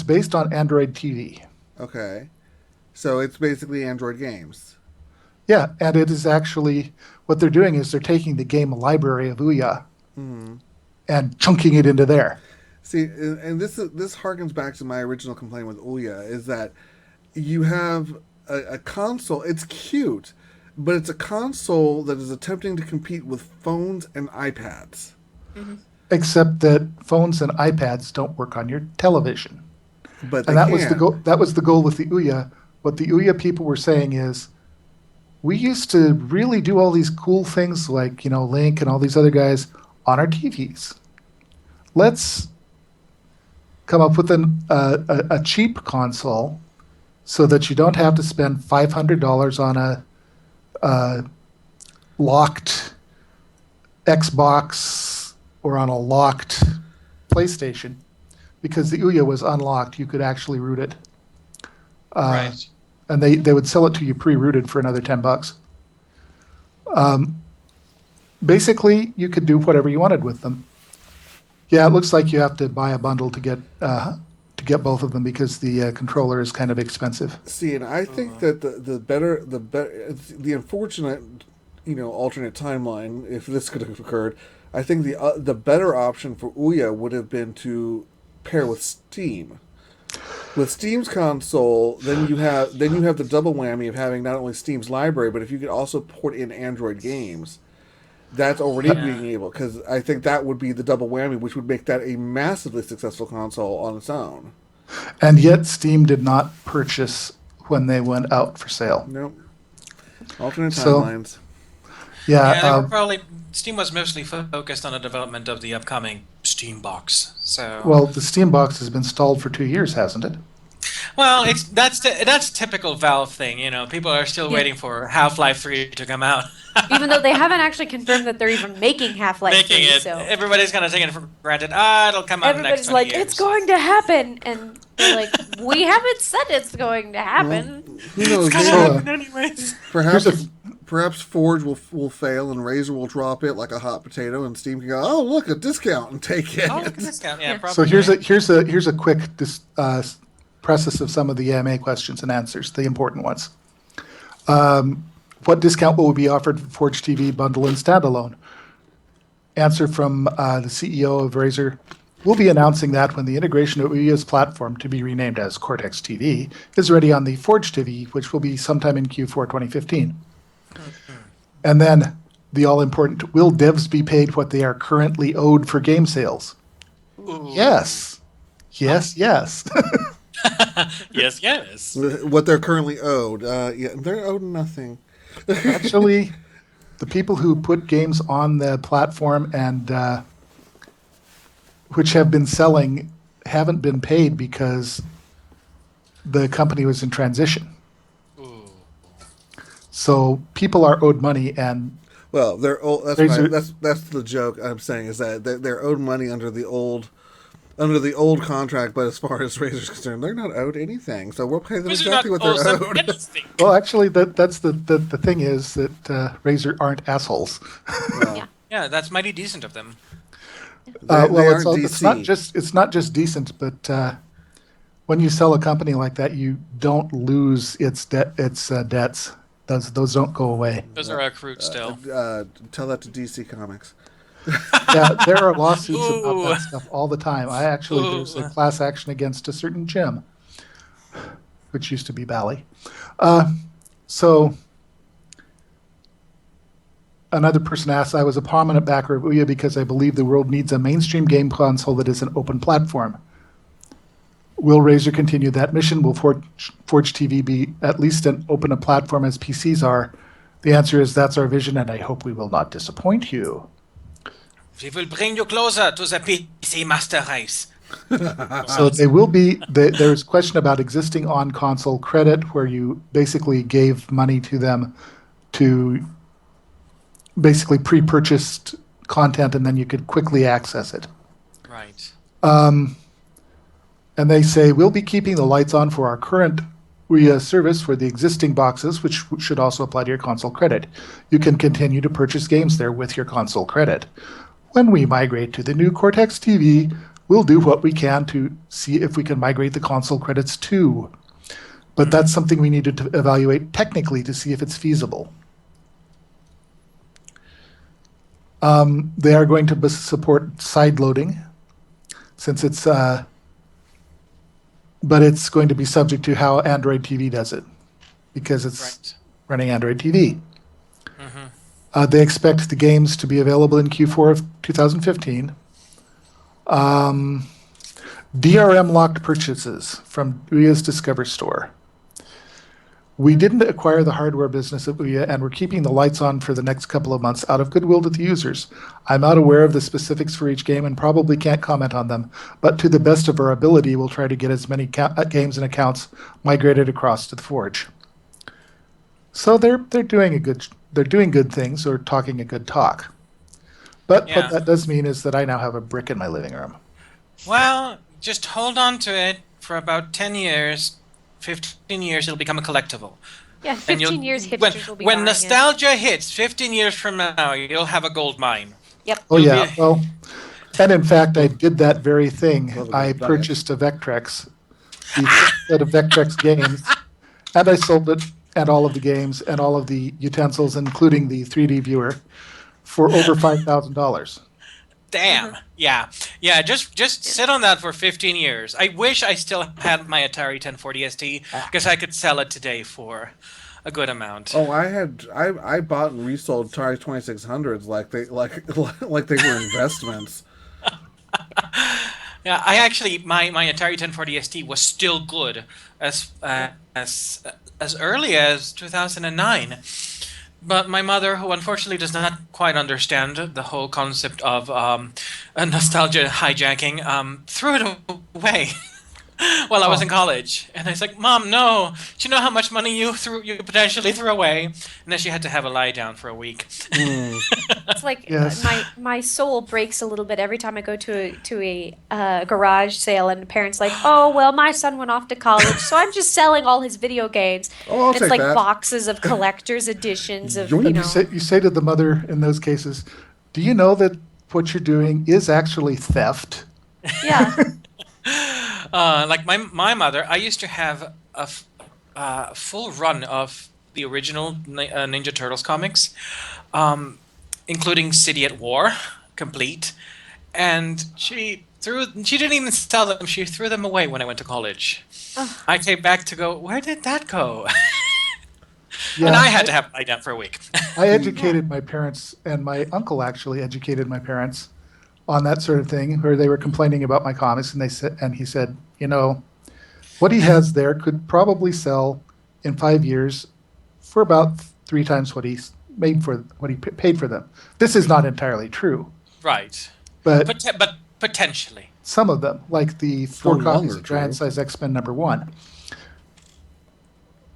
based on Android TV. okay? So it's basically Android games. Yeah, and it is actually what they're doing is they're taking the game library of Ouya and chunking it into there. See, and this harkens back to my original complaint with Ouya, is that you have a console. It's cute, but it's a console that is attempting to compete with phones and iPads. Except that phones and iPads don't work on your television. But they And that was the can. goal. That was the goal with the Ouya. What the Ouya people were saying is, we used to really do all these cool things like Link and all these other guys on our TVs. Let's come up with a cheap console so that you don't have to spend $500 on a locked Xbox or on a locked PlayStation, because the Ouya was unlocked. You could actually root it. Right. And they would sell it to you pre-rooted for another $10. Basically, you could do whatever you wanted with them. Yeah, it looks like you have to buy a bundle to get 10 to get both of them because the controller is kind of expensive. See, and I think that the unfortunate, alternate timeline, if this could have occurred, I think the better option for Ouya would have been to pair with Steam. With Steam's console, then you have the double whammy of having not only Steam's library, but if you could also port in Android games, that's already being able. Because I think that would be the double whammy, which would make that a massively successful console on its own. And yet Steam did not purchase when they went out for sale. Nope. Alternate So- timelines. Yeah, they were probably Steam was mostly focused on the development of the upcoming Steam box. So well, the Steam box has been stalled for 2 years, hasn't it? well, that's typical Valve thing. People are still waiting for Half-Life 3 to come out. Even though they haven't actually confirmed that they're even making Half-Life 3, Making it, so everybody's kind of taking it for granted. It'll come out in the next everybody's 20 like, years. it's going to happen, and they're like, we haven't said it's going to happen. Who knows? It's gonna Maybe- happen anyways. Perhaps Forge will fail and Razer will drop it like a hot potato, and Steam can go, oh look, a discount, and take it. Oh, discount, yeah, probably. So here's a quick process of some of the AMA questions and answers, the important ones. What discount will be offered for Forge TV bundle and standalone? Answer from the CEO of Razer. We'll be announcing that when the integration of Ouya's platform, to be renamed as Cortex TV, is ready on the Forge TV, which will be sometime in Q4 2015. And then the all-important, will devs be paid what they are currently owed for game sales? Ooh. Yes. Yes, yes. Yes. What they're currently owed. They're owed nothing. Actually, the people who put games on the platform and which have been selling haven't been paid because the company was in transition. Ooh. So people are owed money, and Well, they're old. Razer- That's the joke I'm saying, is that they're owed money under the old contract, but as far as Razer's concerned, they're not owed anything. So we'll pay them Wizard exactly what not they're owes them owed. anything. well, actually, that's the thing is that Razer aren't assholes. Yeah. Yeah, that's mighty decent of them. They Well, aren't it's DC. not just decent, but when you sell a company like that, you don't lose its debts. Those don't go away. Those are accrued still. Tell that to DC Comics. Yeah, there are lawsuits about Ooh. that stuff all the time. There's a class action against a certain gym, which used to be Bally. So another person asks, I was a prominent backer of Ouya because I believe the world needs a mainstream game console that is an open platform. Will Razer continue that mission? Will Forge TV be at least an open a platform as PCs are? The answer is that's our vision, and I hope we will not disappoint you. We will bring you closer to the PC Master Race. So they will be. There's a question about existing on-console credit, where you basically gave money to them to basically pre-purchased content, and then you could quickly access it. Right. And they say, we'll be keeping the lights on for our current Ouya service for the existing boxes, which should also apply to your console credit. You can continue to purchase games there with your console credit. When we migrate to the new Cortex TV, we'll do what we can to see if we can migrate the console credits too. But that's something we need to evaluate technically to see if it's feasible. They are going to support side loading, since it's... but it's going to be subject to how Android TV does it, because it's running Android TV. Mm-hmm. They expect the games to be available in Q4 of 2015. DRM locked purchases from Ouya's Discover Store. We didn't acquire the hardware business of Ouya, and we're keeping the lights on for the next couple of months out of goodwill to the users. I'm not aware of the specifics for each game and probably can't comment on them, but to the best of our ability, we'll try to get as many games and accounts migrated across to the Forge. So they're doing good things, or talking a good talk. But Yeah. what that does mean is that I now have a brick in my living room. Well, just hold on to it for about 10 years. 15 years, it'll become a collectible. Yeah, And 15 years hipsters when, will be when buying it. nostalgia hits, 15 years from now, you'll have a gold mine. Yep. Oh You'll yeah, be- well, And in fact, I did that very thing. Well, I done it. purchased a Vectrex, the set of Vectrex games, and I sold it and all of the games and all of the utensils, including the 3D viewer, for over $5,000. Damn. Yeah. Yeah. Just sit on that for 15 years. I wish I still had my Atari 1040 ST because I could sell it today for a good amount. Oh, I bought and resold Atari 2600s like they were investments. Yeah, I actually my Atari 1040 ST was still good as early as 2009. But my mother, who unfortunately does not quite understand the whole concept of a nostalgia hijacking, threw it away while I was in college. And I was like, "Mom, no! Do you know how much money you potentially threw away?" And then she had to have a lie down for a week. It's like Yes. my soul breaks a little bit every time I go to a garage sale and the parents like, oh well, my son went off to college, so I'm just selling all his video games. Oh, I'll It's take like that. boxes of collector's editions of Yoink. you And know. you say to the mother in those cases, do you know that what you're doing is actually theft? Yeah. Like my mother, I used to have a full run of the original Ninja Turtles comics, including City at War, complete, and she didn't even sell them. She threw them away when I went to college. I came back to go, where did that go? Yeah, And I had to have it down for a week. I educated my parents, and my uncle actually educated my parents on that sort of thing, where they were complaining about my comics, and he said, you know, what he has there could probably sell in 5 years for about 3 times what he paid for them. This is not entirely true, Right. but But potentially. some of them, like the 4 no copies longer of Giant true. Size X-Men #1.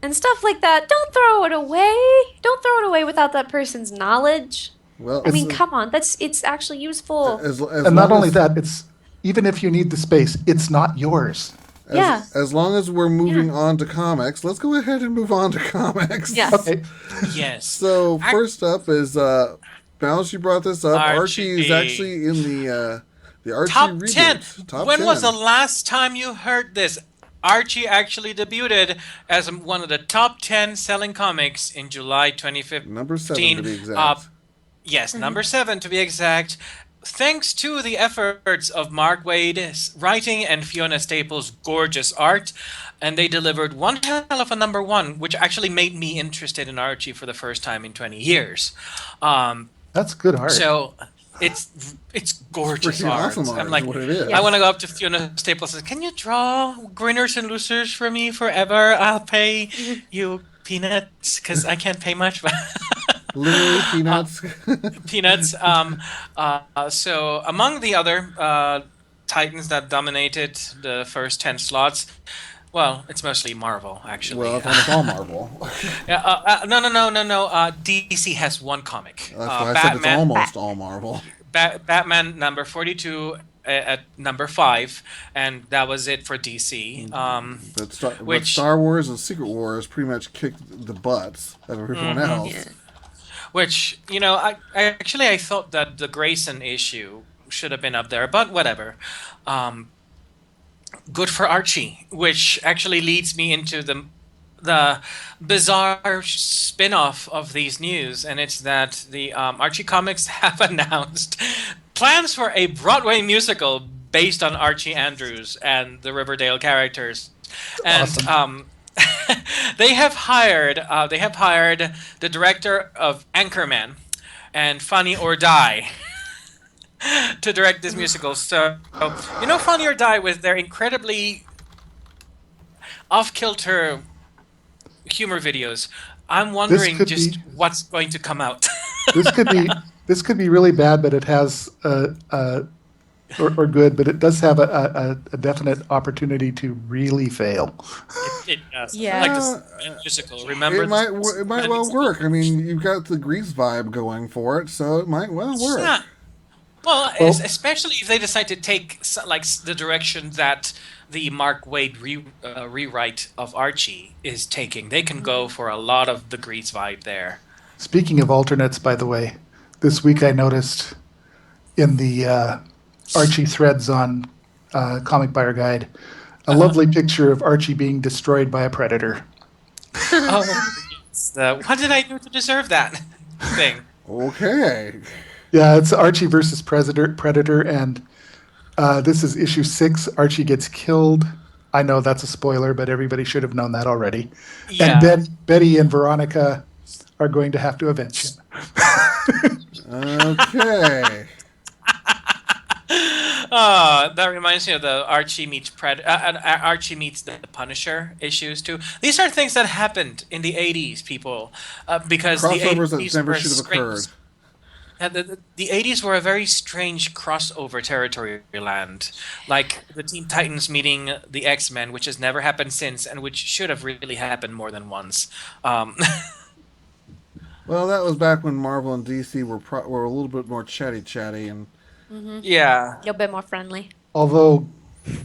And stuff like that. Don't throw it away. Don't throw it away without that person's knowledge. Well, I mean, come on. It's actually useful. as And not long only as, that, it's even if you need the space, it's not yours. Yeah. As long as we're moving on to comics, let's go ahead and move on to comics. Yes. Okay, Yes. So first up is Manos, you brought this up. Archie is Archie. actually in the Archie Top reboot. 10. Top When 10. was the last time you heard this? Archie actually debuted as one of the top 10 selling comics in July 2015. Number 7 to be exact. Yes, number 7 to be exact. Thanks to the efforts of Mark Wade's writing and Fiona Staples' gorgeous art, and they delivered one hell of a number 1, which actually made me interested in Archie for the first time in 20 years. that's good art. So it's gorgeous Freaking art. awesome art I'm is like, what it is. I want to go up to Fiona Staples and say, can you draw Grinners and Losers for me forever? I'll pay you peanuts because I can't pay much. Literally peanuts. Peanuts. So among the other titans that dominated the first 10 slots, well, it's mostly Marvel, actually. Well, it's almost all Marvel. No. DC has one comic. That's why I said it's almost all Marvel. Batman number 42 at number 5, and that was it for DC. But Star Wars and Secret Wars pretty much kicked the butts of everyone else. Yeah. Which, you know, I thought that the Grayson issue should have been up there, but whatever. Good for Archie, which actually leads me into the bizarre spin-off of these news, and it's that the Archie Comics have announced plans for a Broadway musical based on Archie Andrews and the Riverdale characters. And Awesome. they have hired the director of Anchorman and Funny or Die to direct this musical. So, you know, Funny or Die with their incredibly off-kilter humor videos. I'm wondering could just be- what's going to come out. This could be really bad, but it has or good, but it does have a definite opportunity to really fail. It does. Yeah. Like this musical. Remember? It might well work. I mean, you've got the Grease vibe going for it, so it might well work. Yeah. Well, Well- especially if they decide to take the direction that the Mark Waid rewrite of Archie is taking, they can go for a lot of the Grease vibe there. Speaking of alternates, by the way, this week I noticed in the Archie threads on Comic Buyer Guide a lovely picture of Archie being destroyed by a predator. Oh, yes. What did I do to deserve that thing? Okay. Yeah, it's Archie versus Predator, and this is issue 6. Archie gets killed. I know that's a spoiler, but everybody should have known that already. Yeah. And Betty and Veronica are going to have to avenge him. Okay. That reminds me of the Archie meets Archie meets the Punisher issues too. These are things that happened in the 80s, people, because Crossovers the that 80s never were should have strange. occurred. The 80s were a very strange crossover territory land, like the Teen Titans meeting the X-Men, which has never happened since, and which should have really happened more than once. Well, that was back when Marvel and DC were a little bit more chatty, and Yeah. A little bit more friendly. Although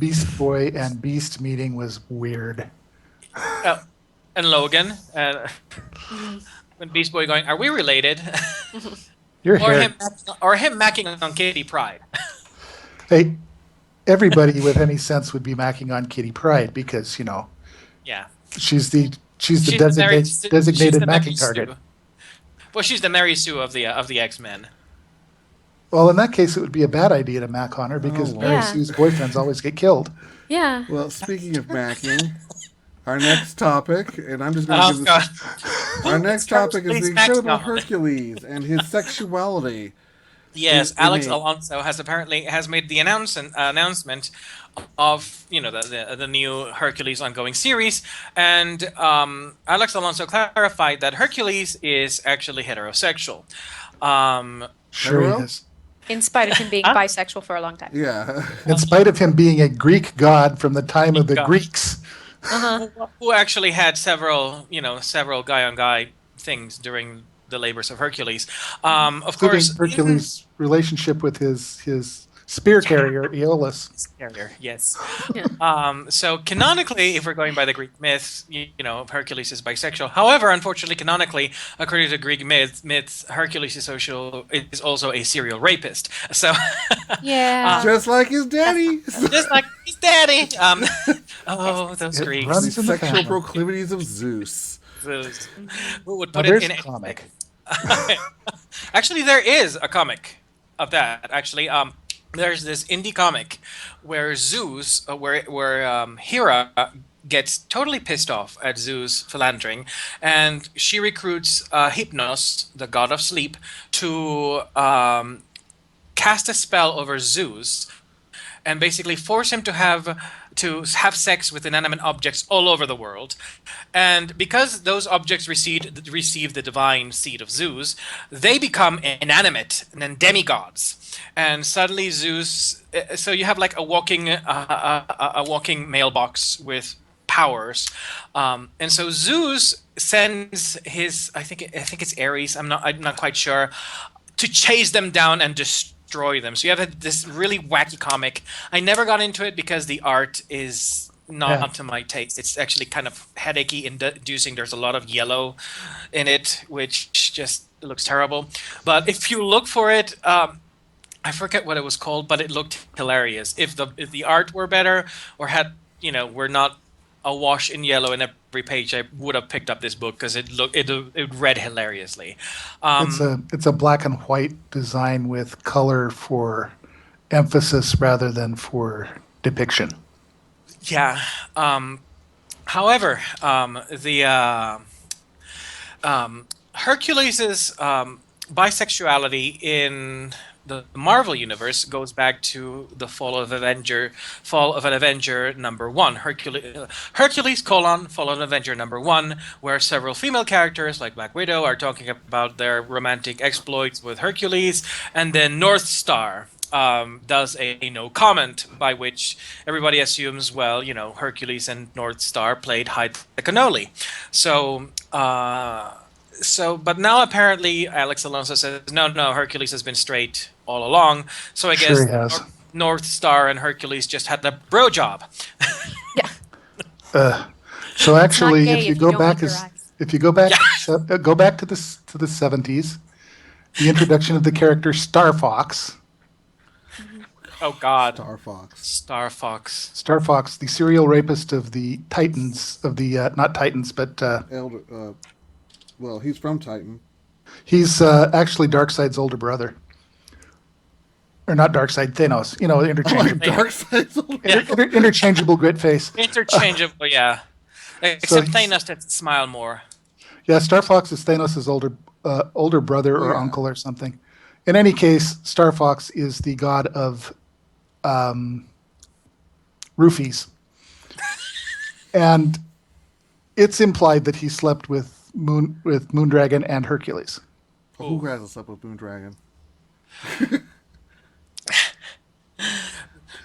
Beast Boy and Beast meeting was weird. And Logan, when Beast Boy going, "Are we related?" Your or hair. him macking on Kitty Pryde. Hey, everybody with any sense would be macking on Kitty Pryde because, Yeah. she's the She's the designated Mary macking Sue. target. Well, she's the Mary Sue of the X-Men. Well, in that case, it would be a bad idea to mack on her because Oh, Mary yeah. Sue's boyfriends always get killed. Yeah. well, speaking of macking, our next topic, and I'm just going to Oh give God. this. Our next topic is the Incredible Hercules and his sexuality. Yes, in Alex a- Alonso has made the announcement of the new Hercules ongoing series, and Alex Alonso clarified that Hercules is actually heterosexual. Sure he Hetero? is. In spite of him being bisexual for a long time. Yeah. In spite of him being a Greek god from the time of the God. Greeks. Who actually had several guy-on-guy things during the labors of Hercules. Of Including course, Hercules' relationship with his spear carrier, Aeolus. Carrier, yes. Yeah. So canonically, if we're going by the Greek myths, Hercules is bisexual. However, unfortunately, canonically, according to Greek myths, Hercules is also a serial rapist. So Yeah. Just like his daddy. just like his daddy. Those It Greeks. runs The in the sexual family. proclivities of Zeus. Who would Now, put there's it in a comic. Actually, there is a comic of that. Actually, there's this indie comic where Zeus, where Hera gets totally pissed off at Zeus philandering, and she recruits Hypnos, the god of sleep, to cast a spell over Zeus, and basically force him to have sex with inanimate objects all over the world. And because those objects receive the divine seed of Zeus, they become inanimate and then demigods. And suddenly Zeus, so you have like a walking mailbox with powers. And so Zeus sends his, I think it's Ares, I'm not quite sure, to chase them down and destroy them. So you have this really wacky comic. I never got into it because the art is not to my taste. It's actually kind of headachy inducing. There's a lot of yellow in it, which just looks terrible. But if you look for it, I forget what it was called, but it looked hilarious. If the art were better or had were not awash in yellow in every page, I would have picked up this book because it read hilariously. It's a black and white design with color for emphasis rather than for depiction. Yeah. However, the Hercules' bisexuality in the Marvel universe goes back to the Fall of an Avenger #1. Hercules: Fall of an Avenger #1, where several female characters like Black Widow are talking about their romantic exploits with Hercules, and then North Star does a no comment, by which everybody assumes, Hercules and North Star played hide the cannoli. But now apparently Alex Alonso says no, Hercules has been straight all along. So I guess Sure he has. North Star and Hercules just had a bro job. So actually, gay if you if you go don't back like your as eyes. if you go back go back to the 70s, the introduction of the character Star Fox. Oh God. Star Fox. Star Fox. Star Fox, the serial rapist of the Titans, of the, not Titans, but Elder. Well, he's from Titan. he's actually Darkseid's older brother. Or not Darkseid, Thanos. You know, Oh, like interchangeable, Darkseid's interchangeable grit face. Interchangeable, yeah. Except Thanos had to smile more. Yeah, Star Fox is Thanos' older brother or Yeah. uncle or something. In any case, Star Fox is the god of roofies. And it's implied that he slept with Moondragon and Hercules. Who has slept with Moondragon?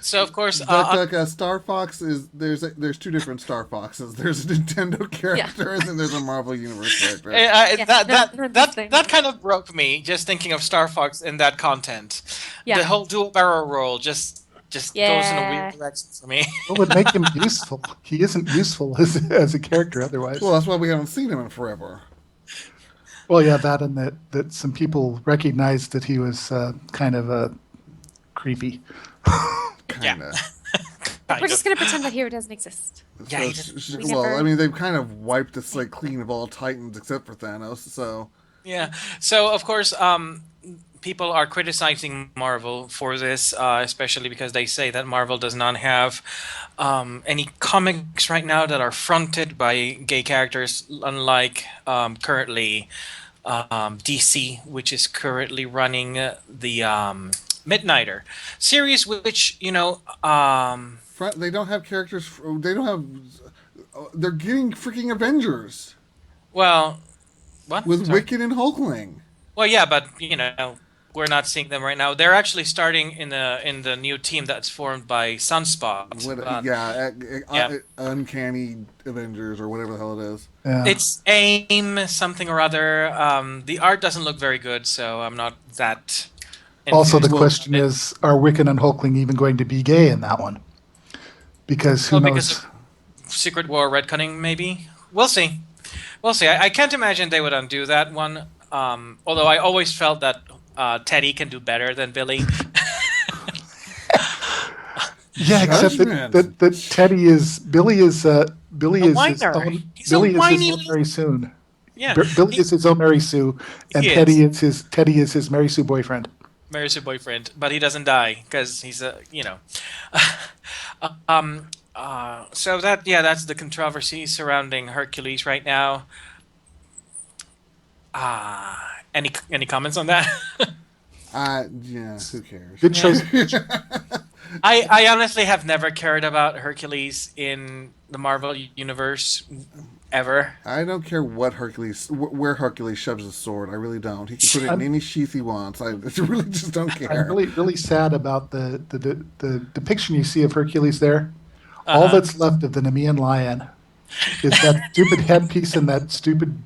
So of course, Star Fox is there's two different Star Foxes. There's a Nintendo character and then there's a Marvel Universe character. that kind of broke me just thinking of Star Fox in that content. Yeah. The whole dual barrel roll just goes in a weird direction for me. What would make him useful? He isn't useful as a character otherwise. Well, that's why we haven't seen him in forever. Well, yeah, that and that some people recognized that he was kind of creepy. Kinda. We're just gonna pretend that hero doesn't exist. Yeah, he Well, never- I mean, they've kind of wiped the slate clean of all Titans except for Thanos. So Yeah. So of course, people are criticizing Marvel for this, especially because they say that Marvel does not have any comics right now that are fronted by gay characters, unlike currently DC, which is currently running the Midnighter series, which they don't have characters. They don't have. They're getting freaking Avengers well, what with Sorry. Wicked and Hulkling. Well, yeah, but we're not seeing them right now. They're actually starting in the new team that's formed by Sunspot. Uncanny Avengers or whatever the hell it is. Yeah. It's AIM something or other. The art doesn't look very good, so I'm not that. Also, the enthused. question is, are Wiccan and Hulkling even going to be gay in that one? Because who knows? Because of Secret War retconning, maybe. We'll see. We'll see. I can't imagine they would undo that one. Although I always felt that Teddy can do better than Billy. Yeah, except Judgment. that Billy is his whiner. own. He's Billy a is whiny his own Mary Sue. Yeah. Billy is his own Mary Sue, and He Teddy is his Mary Sue boyfriend. Marries her boyfriend, but he doesn't die because he's a so that's the controversy surrounding Hercules right now. Any comments on that? Yeah, who cares? Good choice. I honestly have never cared about Hercules in the Marvel universe ever. I don't care where Hercules shoves his sword. I really don't. He can put it in any sheath he wants. I really just don't care. I'm really sad about the depiction you see of Hercules there. All that's left of the Nemean lion is that stupid headpiece and that stupid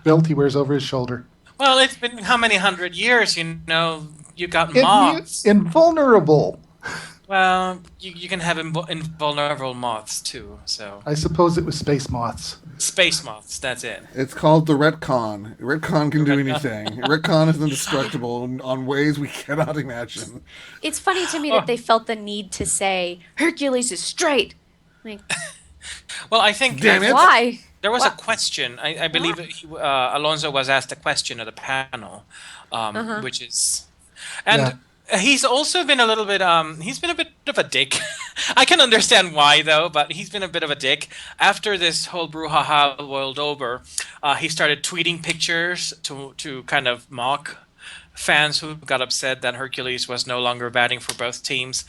belt he wears over his shoulder. Well, it's been how many hundred years? You got moths. Invulnerable. Well, you can have invulnerable moths too. So I suppose it was space moths. space moths. That's it. It's called the retcon. Retcon can do anything. Retcon is indestructible on ways we cannot imagine. It's funny to me that they felt the need to say Hercules is straight. Like, Well, I think Damn it. why? there was a What? question. I believe Alonso was asked a question at the panel, which is, and he's also been a little bit. He's been a bit of a dick. I can understand why though, but he's been a bit of a dick after this whole brouhaha boiled over. He started tweeting pictures to kind of mock fans who got upset that Hercules was no longer batting for both teams.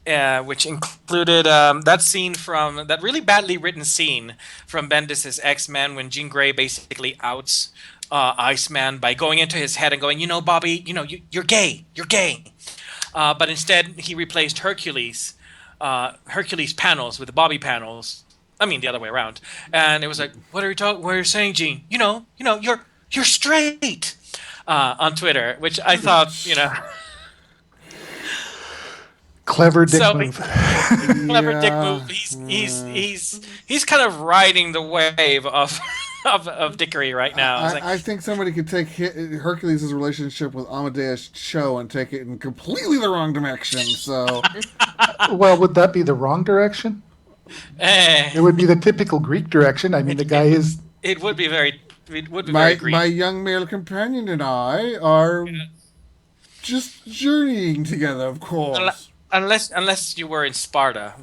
Which included that really badly written scene from Bendis' X-Men when Jean Grey basically outs Iceman by going into his head and going, Bobby, you're gay. But instead, he replaced Hercules panels with the Bobby panels. I mean, the other way around. And it was like, what are you saying, Jean? You're straight on Twitter, which I thought, Clever dick So- move. clever dick move. He's kind of riding the wave of of dickery right now. I was like, I think somebody could take Hercules' relationship with Amadeus Cho and take it in completely the wrong direction. So, Well, would that be the wrong direction? It would be the typical Greek direction. I mean, the guy is. it would be very very my Greek. young male companion and I are just journeying together, of course. Unless you were in Sparta,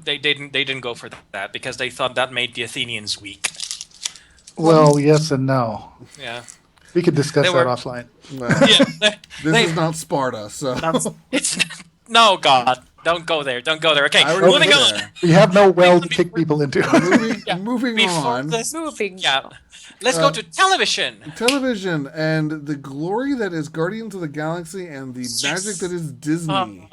they didn't go for that because they thought that made the Athenians weak. Well, yes and no. Yeah. We could discuss They that were- offline. Well, Yeah. this is not Sparta, so It's no God. Don't go there. Don't go there. Okay, I already moving went on. there. We have no well to kick people into. Moving Before on. this, Moving yeah. Let's go to television. Television and the glory that is Guardians of the Galaxy and the magic that is Disney.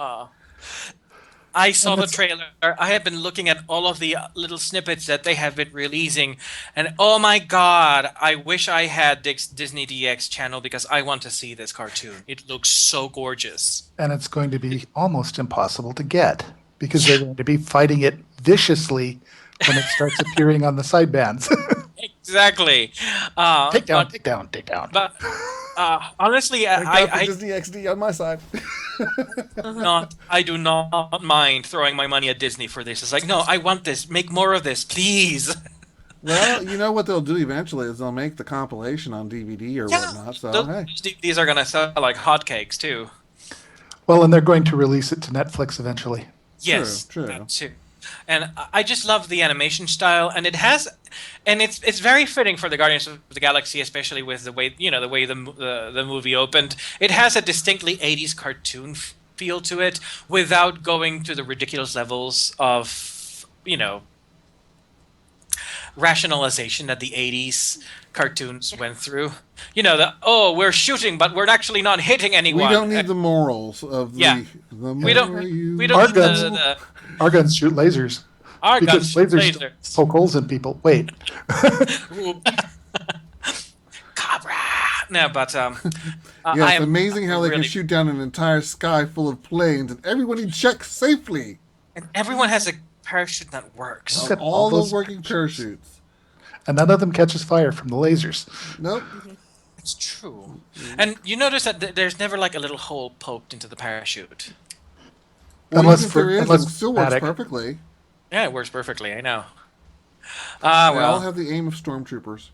I saw the trailer. I have been looking at all of the little snippets that they have been releasing, and oh my God, I wish I had Disney DX channel because I want to see this cartoon. It looks so gorgeous. And it's going to be almost impossible to get because they're going to be fighting it viciously when it starts appearing on the sidebands. Exactly. Take down, take down, take down. But honestly, I got the I Disney XD on my side. I do not mind throwing my money at Disney for this. It's like, no, I want this. Make more of this, please. Well, you know what they'll do eventually is they'll make the compilation on DVD or whatnot. So hey, These are gonna sell like hotcakes too. Well, and they're going to release it to Netflix eventually. Yes, True. that too. And I just love the animation style, and it's very fitting for the Guardians of the Galaxy, especially with the way the movie opened. It has a distinctly 80s cartoon feel to it, without going to the ridiculous levels of rationalization that the 80s cartoons went through. We're shooting, but we're actually not hitting anyone. we don't need the morals of the We don't more need you- the Our guns shoot lasers. our Because guns lasers laser. poke holes in people. Wait. Cabra. No, but Yeah, I it's am amazing how they can really- shoot down an entire sky full of planes and everyone ejects safely. And everyone has a parachute that works. Look at All all those those working parachutes. And none of them catches fire from the lasers. Nope. It's true. And you notice that there's never like a little hole poked into the parachute. Well, Unless even if for- there is, unless it still works static. perfectly. Yeah, it works perfectly. I know. They all Well, have the aim of stormtroopers.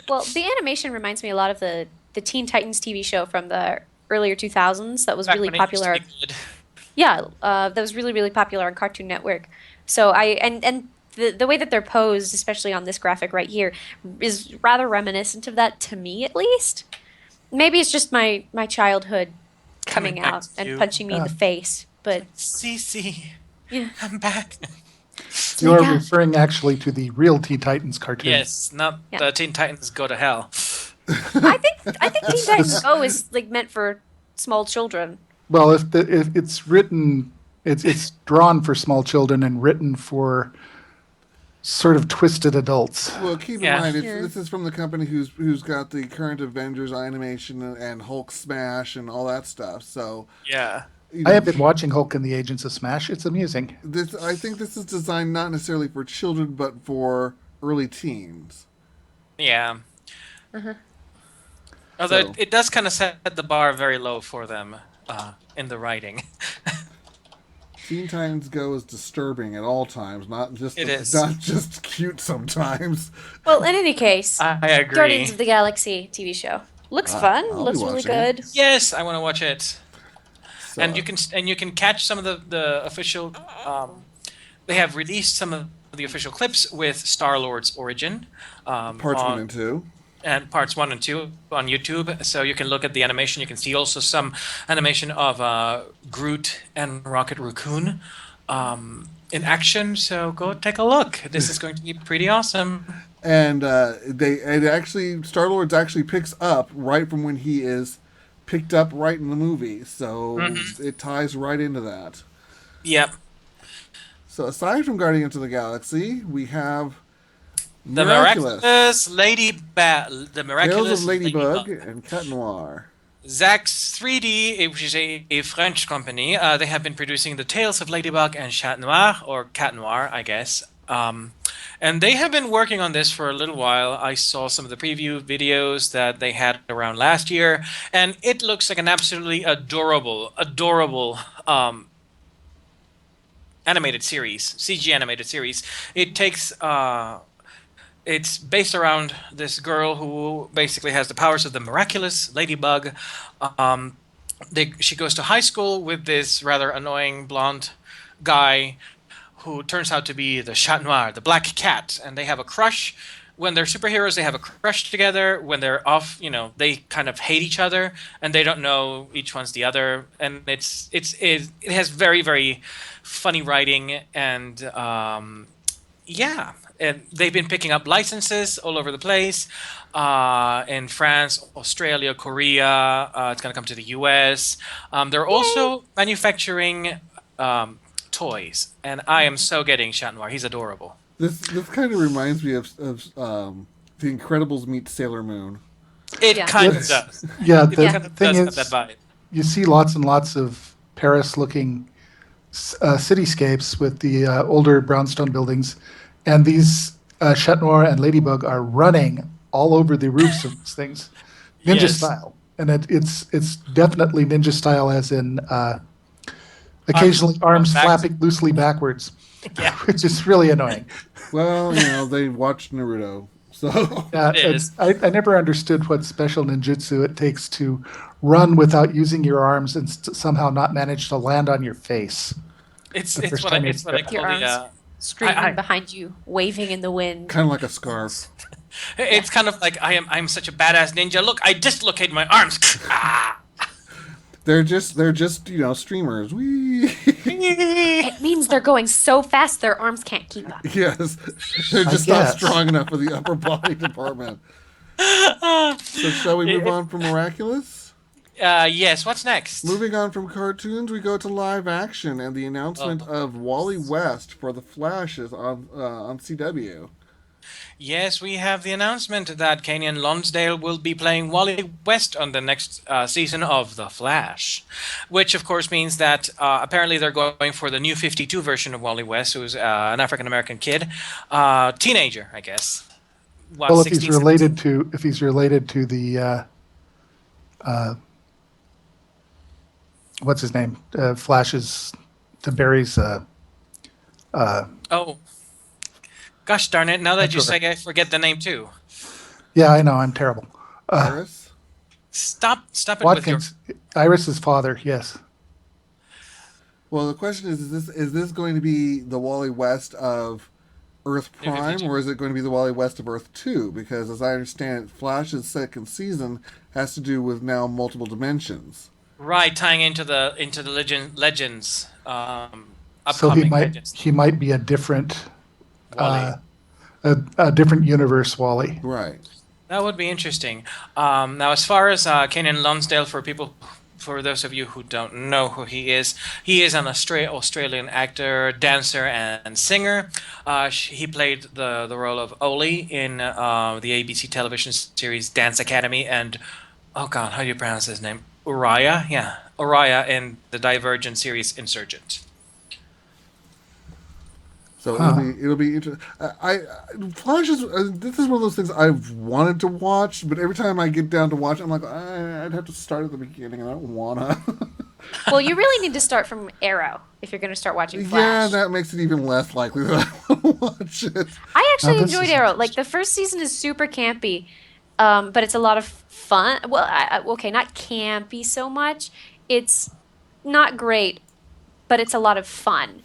Well, the animation reminds me a lot of the Teen Titans TV show from the earlier 2000s that was back really when it used to popular. be good. Yeah, that was really, really popular on Cartoon Network. So and the way that they're posed, especially on this graphic right here, is rather reminiscent of that to me, at least. Maybe it's just my childhood coming Coming back out to and you. punching me in the face. But Cece, yeah, I'm back. You are Yeah. referring actually to the real Teen Titans cartoon. Yes, not Yeah. the Teen Titans Go to Hell. I think Teen Titans Go is like meant for small children. Well, if it's written, it's drawn for small children and written for sort of twisted adults. Well, keep Yeah. in mind, Yeah. this is from the company who's got the current Avengers animation and Hulk Smash and all that stuff. So, Yeah. you I know, have been watching Hulk and the Agents of Smash. It's amusing. I think this is designed not necessarily for children, but for early teens. Yeah. Although So- it does kind of set the bar very low for them in the writing. Teen Titans Go is disturbing at all times, not just It is. not just cute sometimes. Well, in any case, I agree. Guardians of the Galaxy TV show looks fun. I'll be Looks really watching it. good. Yes, I want to watch it. So, And you can catch some of the official. They have released some of the official clips with Star-Lord's origin. parts 1 and 2. And parts 1 and 2 on YouTube, so you can look at the animation. You can see also some animation of Groot and Rocket Raccoon in action. So go take a look. This is going to be pretty awesome. And Star-Lord actually picks up right from when he is picked up right in the movie, so it ties right into that. Yep. So aside from Guardians of the Galaxy, we have The Miraculous Tales Miraculous of Ladybug and Cat Noir. Zax's 3D, which is a French company, they have been producing the Tales of Ladybug and Chat Noir, or Cat Noir, I guess. And they have been working on this for a little while. I saw some of the preview videos that they had around last year, and it looks like an absolutely adorable animated series, CG animated series. It takes it's based around this girl who basically has the powers of the Miraculous, Ladybug. She goes to high school with this rather annoying blonde guy who turns out to be the Chat Noir, the Black Cat, and they have a crush. When they're superheroes, they have a crush together. When they're off, they kind of hate each other, and they don't know each one's the other. And it has very, very funny writing, and yeah. And they've been picking up licenses all over the place, in France, Australia, Korea. It's going to come to the US. They're also manufacturing toys, and I am so getting Chat Noir. He's adorable. This kind of reminds me of The Incredibles meet Sailor Moon. It Yeah. kind of does. Yeah, It the kind of thing does is, have that vibe. you see lots and lots of Paris-looking cityscapes with the older brownstone buildings, and these Chat Noir and Ladybug are running all over the roofs of these things, ninja Yes. style, and it's definitely ninja style, as in occasionally arms back- flapping loosely backwards, Yeah. which is really annoying. Well, they watched Naruto, so Yeah, It is. I never understood what special ninjutsu it takes to run without using your arms and somehow not manage to land on your face. It's The first what I time you it's what I step- call Your the arms screaming I- behind you, waving in the wind. kind of like a scarf. it's kind of like I'm such a badass ninja. Look, I dislocate my arms. Ah! They're just streamers. Wee. It means they're going so fast their arms can't keep up. Yes, they're just not guess. strong enough for the upper body department. So shall we move on from Miraculous? Yes. What's next? Moving on from cartoons, we go to live action and the announcement of Wally West for The Flash is on CW. Yes, we have the announcement that Kenyon Lonsdale will be playing Wally West on the next season of The Flash, which of course means that apparently they're going for the new 52 version of Wally West, who's an African American kid, teenager, I guess. What, Well, if 16, he's related to the what's his name? Flash's to Barry's. Oh, gosh darn it! Now that you That's all say, I forget the name too. Yeah, I know. I'm terrible. Iris? Stop it Watkins, Iris's father. Yes. Well, the question is this going to be the Wally West of Earth New Prime, 52. or is it going to be the Wally West of Earth 2? Because as I understand it, Flash's second season has to do with now multiple dimensions. Right, tying into the legends. So Upcoming legends. he might be a different Wally. a different universe Wally. Right. That would be interesting. Now, as far as Kenyon Lonsdale, for those of you who don't know who he is an Australian actor, dancer, and singer. He played the role of Oli in the ABC television series Dance Academy, and oh god, how do you pronounce his name? Ouya? Yeah, Ouya in the Divergent series Insurgent. So it'll be interesting. Flash is this is one of those things I've wanted to watch, but every time I get down to watch, I'm like, I'd have to start at the beginning, and I don't wanna. Well, you really need to start from Arrow if you're going to start watching Yeah, Flash. that makes it even less likely that I want to watch it. I actually Now, this enjoyed is Arrow. Like the first season is super campy, but it's a lot of fun. Well, okay, not campy so much. It's not great, but it's a lot of fun.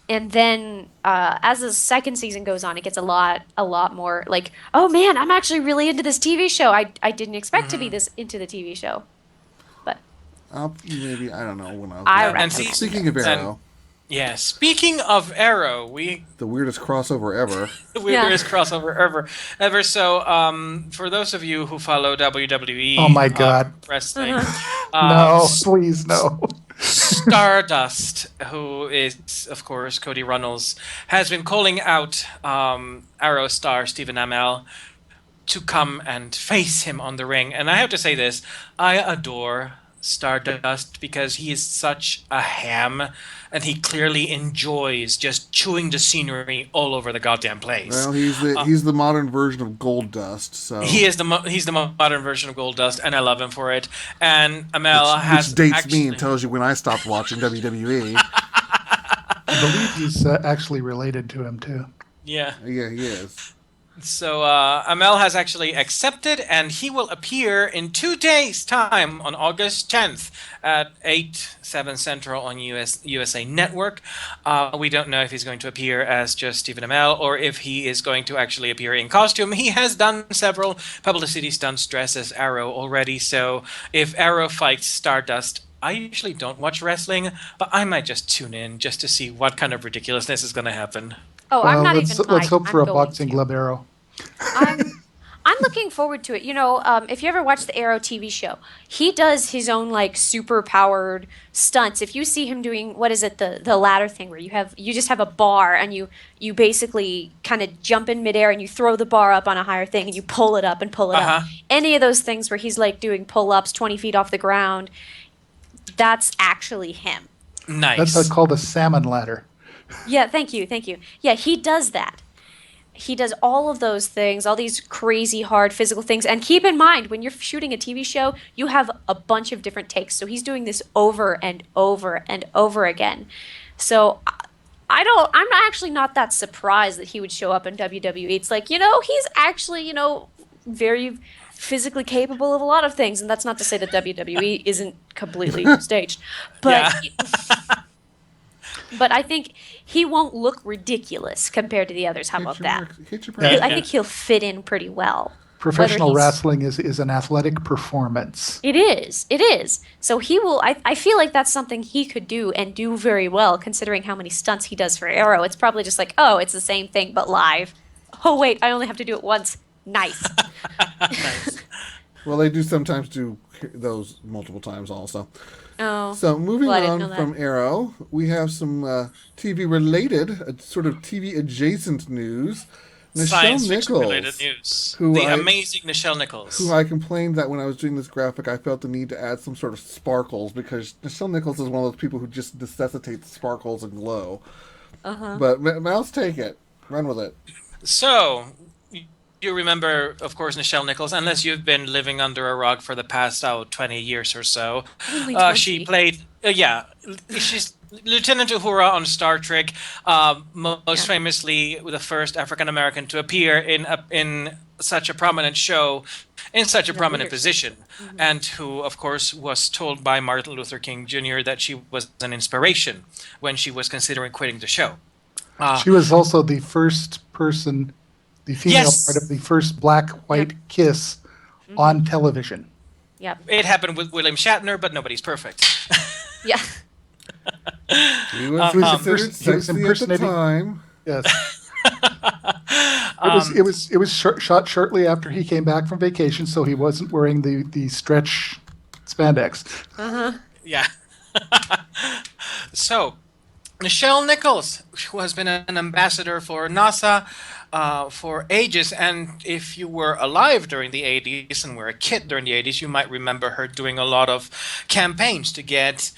And then as the second season goes on, it gets a lot more like, oh man, I'm actually really into this TV show. I didn't expect to be this into the TV show. But Maybe I don't know when I'll. I And recommend see- it. Speaking of Arrow, Yeah, speaking of Arrow, the weirdest crossover ever. the weirdest crossover ever. So, for those of you who follow WWE, Oh my God. wrestling, No, please no. Stardust, who is of course Cody Runnels, has been calling out Arrow star Stephen Amell to come and face him on the ring. And I have to say this: I adore Stardust because he is such a ham, and he clearly enjoys just chewing the scenery all over the goddamn place. Well, he's the modern version of Gold Dust. So He's the modern version of Goldust, and I love him for it. And Amel which dates me and tells you when I stopped watching WWE. I believe he's actually related to him too. Yeah. Yeah, he is. So Amel has actually accepted, and he will appear in 2 days' time on August 10th at 7 Central on USA Network. We don't know if he's going to appear as just Stephen Amell or if he is going to actually appear in costume. He has done several publicity stunts dressed as Arrow already, so if Arrow fights Stardust, I usually don't watch wrestling, but I might just tune in just to see what kind of ridiculousness is going to happen. Oh, I'm not even. Let's hope for a going boxing to. glove Arrow. I'm looking forward to it. You know, if you ever watch the Arrow TV show, he does his own like super powered stunts. If you see him doing the ladder thing where you just have a bar and you basically kind of jump in midair and you throw the bar up on a higher thing and you pull it up and pull it up. Any of those things where he's like doing pull-ups 20 feet off the ground, that's actually him. Nice. That's called a salmon ladder. Yeah, thank you. Yeah, he does that. He does all of those things, all these crazy hard physical things. And keep in mind, when you're shooting a TV show, you have a bunch of different takes. So he's doing this over and over and over again. So I'm actually not that surprised that he would show up in WWE. It's like, he's actually, very physically capable of a lot of things. And that's not to say that WWE isn't completely staged. But but I think he won't look ridiculous compared to the others. How about that? I think he'll fit in pretty well. Professional wrestling is an athletic performance. It is. So he will. I feel like that's something he could do and do very well, considering how many stunts he does for Arrow. It's probably just like, oh, it's the same thing but live. Oh wait, I only have to do it once. Nice. Nice. Well, they do sometimes do those multiple times also. Oh. So moving Well, on from Arrow, we have some TV-related, sort of TV-adjacent news. Science Nichelle fiction-related Nichols, news. The amazing Nichelle Nichols. who I complained that when I was doing this graphic, I felt the need to add some sort of sparkles because Nichelle Nichols is one of those people who just necessitates sparkles and glow. But Mouse, take it. Run with it. So, you remember, of course, Nichelle Nichols, unless you've been living under a rock for the past 20 years or so. Only 20. She played, she's Lieutenant Uhura on Star Trek, most famously the first African American to appear in such a prominent show, in such a prominent position, and who, of course, was told by Martin Luther King Jr. that she was an inspiration when she was considering quitting the show. She was also the first person, the female part of the first black-white kiss on television. Yep. It happened with William Shatner, but nobody's perfect. Yeah. He was considered sexy at the time. Yes. It was shot shortly after he came back from vacation, so he wasn't wearing the stretch spandex. Yeah. So, Nichelle Nichols, who has been an ambassador for NASA for ages, and if you were alive during the 80s and were a kid during the 80s, you might remember her doing a lot of campaigns to get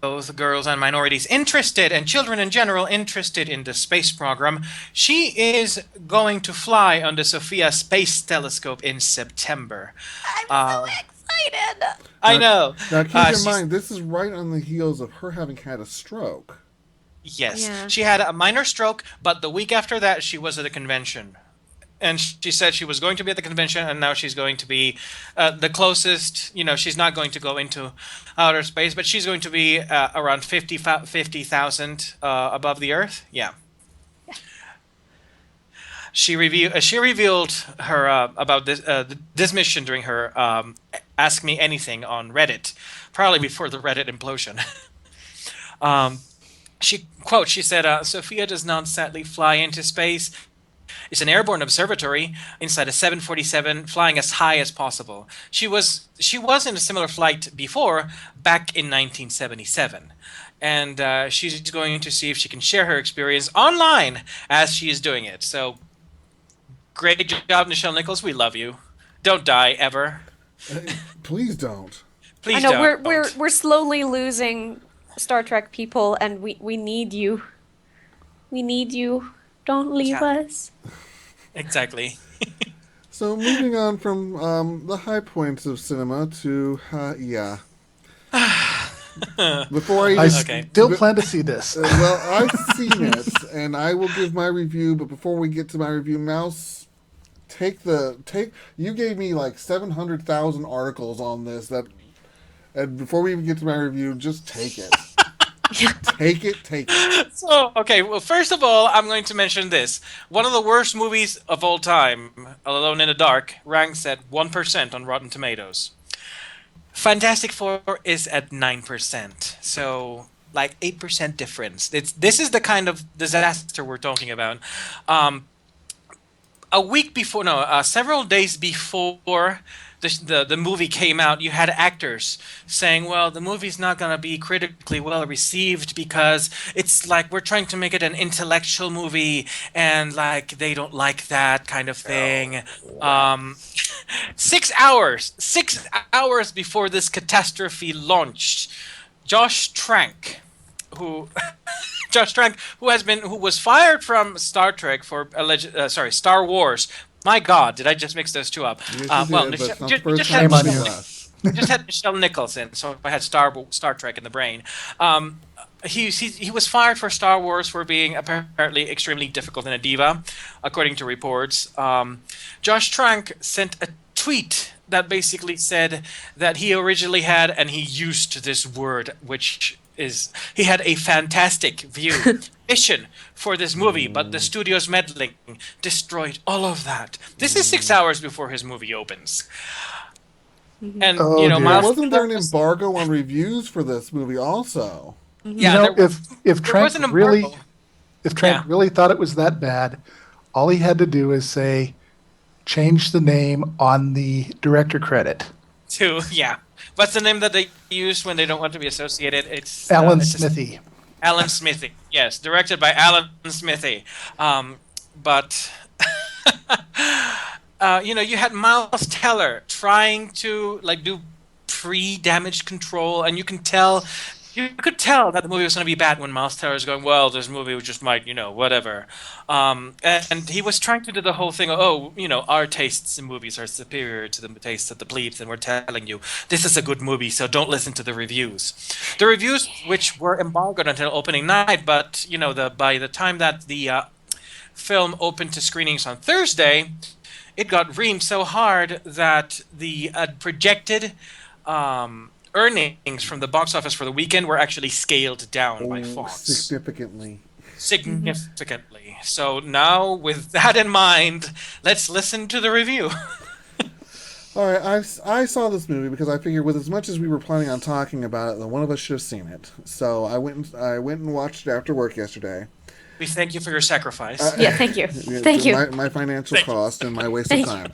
both girls and minorities interested, and children in general interested in the space program. She is going to fly on the Sophia Space Telescope in September. I'm so excited. I know. Now keep in mind, this is right on the heels of her having had a stroke. Yes. Yeah. She had a minor stroke, but the week after that, she was at a convention. And she said she was going to be at the convention, and now she's going to be the closest. She's not going to go into outer space, but she's going to be around 50,000 above the Earth. Yeah. She revealed her about this mission during her Ask Me Anything on Reddit, probably before the Reddit implosion. She said, Sophia does not sadly fly into space. It's an airborne observatory inside a 747 flying as high as possible. She was in a similar flight before, back in 1977. And she's going to see if she can share her experience online as she is doing it. So, great job, Nichelle Nichols. We love you. Don't die, ever. Please don't. Please I know don't. we're slowly losing Star Trek people, and we need you. We need you. Don't leave Yeah. us. Exactly. So moving on from the high points of cinema to yeah. Before I I even Okay. still plan to see this. well, I've seen it, and I will give my review. But before we get to my review, Mouse, take. You gave me like 700,000 articles on this. And before we even get to my review, just take it. Take it. So, okay, well, first of all, I'm going to mention this. One of the worst movies of all time, Alone in the Dark, ranks at 1% on Rotten Tomatoes. Fantastic Four is at 9%. So, like 8% difference. This is the kind of disaster we're talking about. Several days before the movie came out, you had actors saying, well, the movie's not going to be critically well received because it's like we're trying to make it an intellectual movie and like they don't like that kind of thing. 6 hours before this catastrophe launched, Josh Trank, who who was fired from Star Trek for Star Wars. My God, did I just mix those two up? Yes, you did, but it's not the first Shame time on it's you. the last. just had Nichelle Nichols in, so I had Star Trek in the brain. He was fired for Star Wars for being apparently extremely difficult and a diva, according to reports. Josh Trank sent a tweet that basically said that he originally had, and he used this word, which is, he had a fantastic vision for this movie, but the studio's meddling destroyed all of that. This is 6 hours before his movie opens. And, Oh, you know, dear. Well, Miles wasn't there an Teller- embargo on reviews for this movie also? Yeah, you know, there- if there Trank was an really embargo. if Trank Yeah. really thought it was that bad, all he had to do is say, change the name on the director credit. Yeah. What's the name that they use when they don't want to be associated? It's Alan it's just- Smithy. Alan Smithy. Yes, directed by Alan Smithy. But you had Miles Teller trying to like do pre-damage control, and you could tell that the movie was going to be bad when Miles Teller is going, well, this movie just might, whatever. And he was trying to do the whole thing of, our tastes in movies are superior to the tastes of the plebes, and we're telling you, this is a good movie, so don't listen to the reviews. The reviews, which were embargoed until opening night, but, by the time that the film opened to screenings on Thursday, it got reamed so hard that the projected earnings from the box office for the weekend were actually scaled down by Fox. Significantly. Significantly. So now, with that in mind, let's listen to the review. All right, I saw this movie because I figured, with as much as we were planning on talking about it, then one of us should have seen it. So I went and watched it after work yesterday. We thank you for your sacrifice. Yeah, thank you. Thank you. My financial Thank you. cost and my waste of Thank you. time.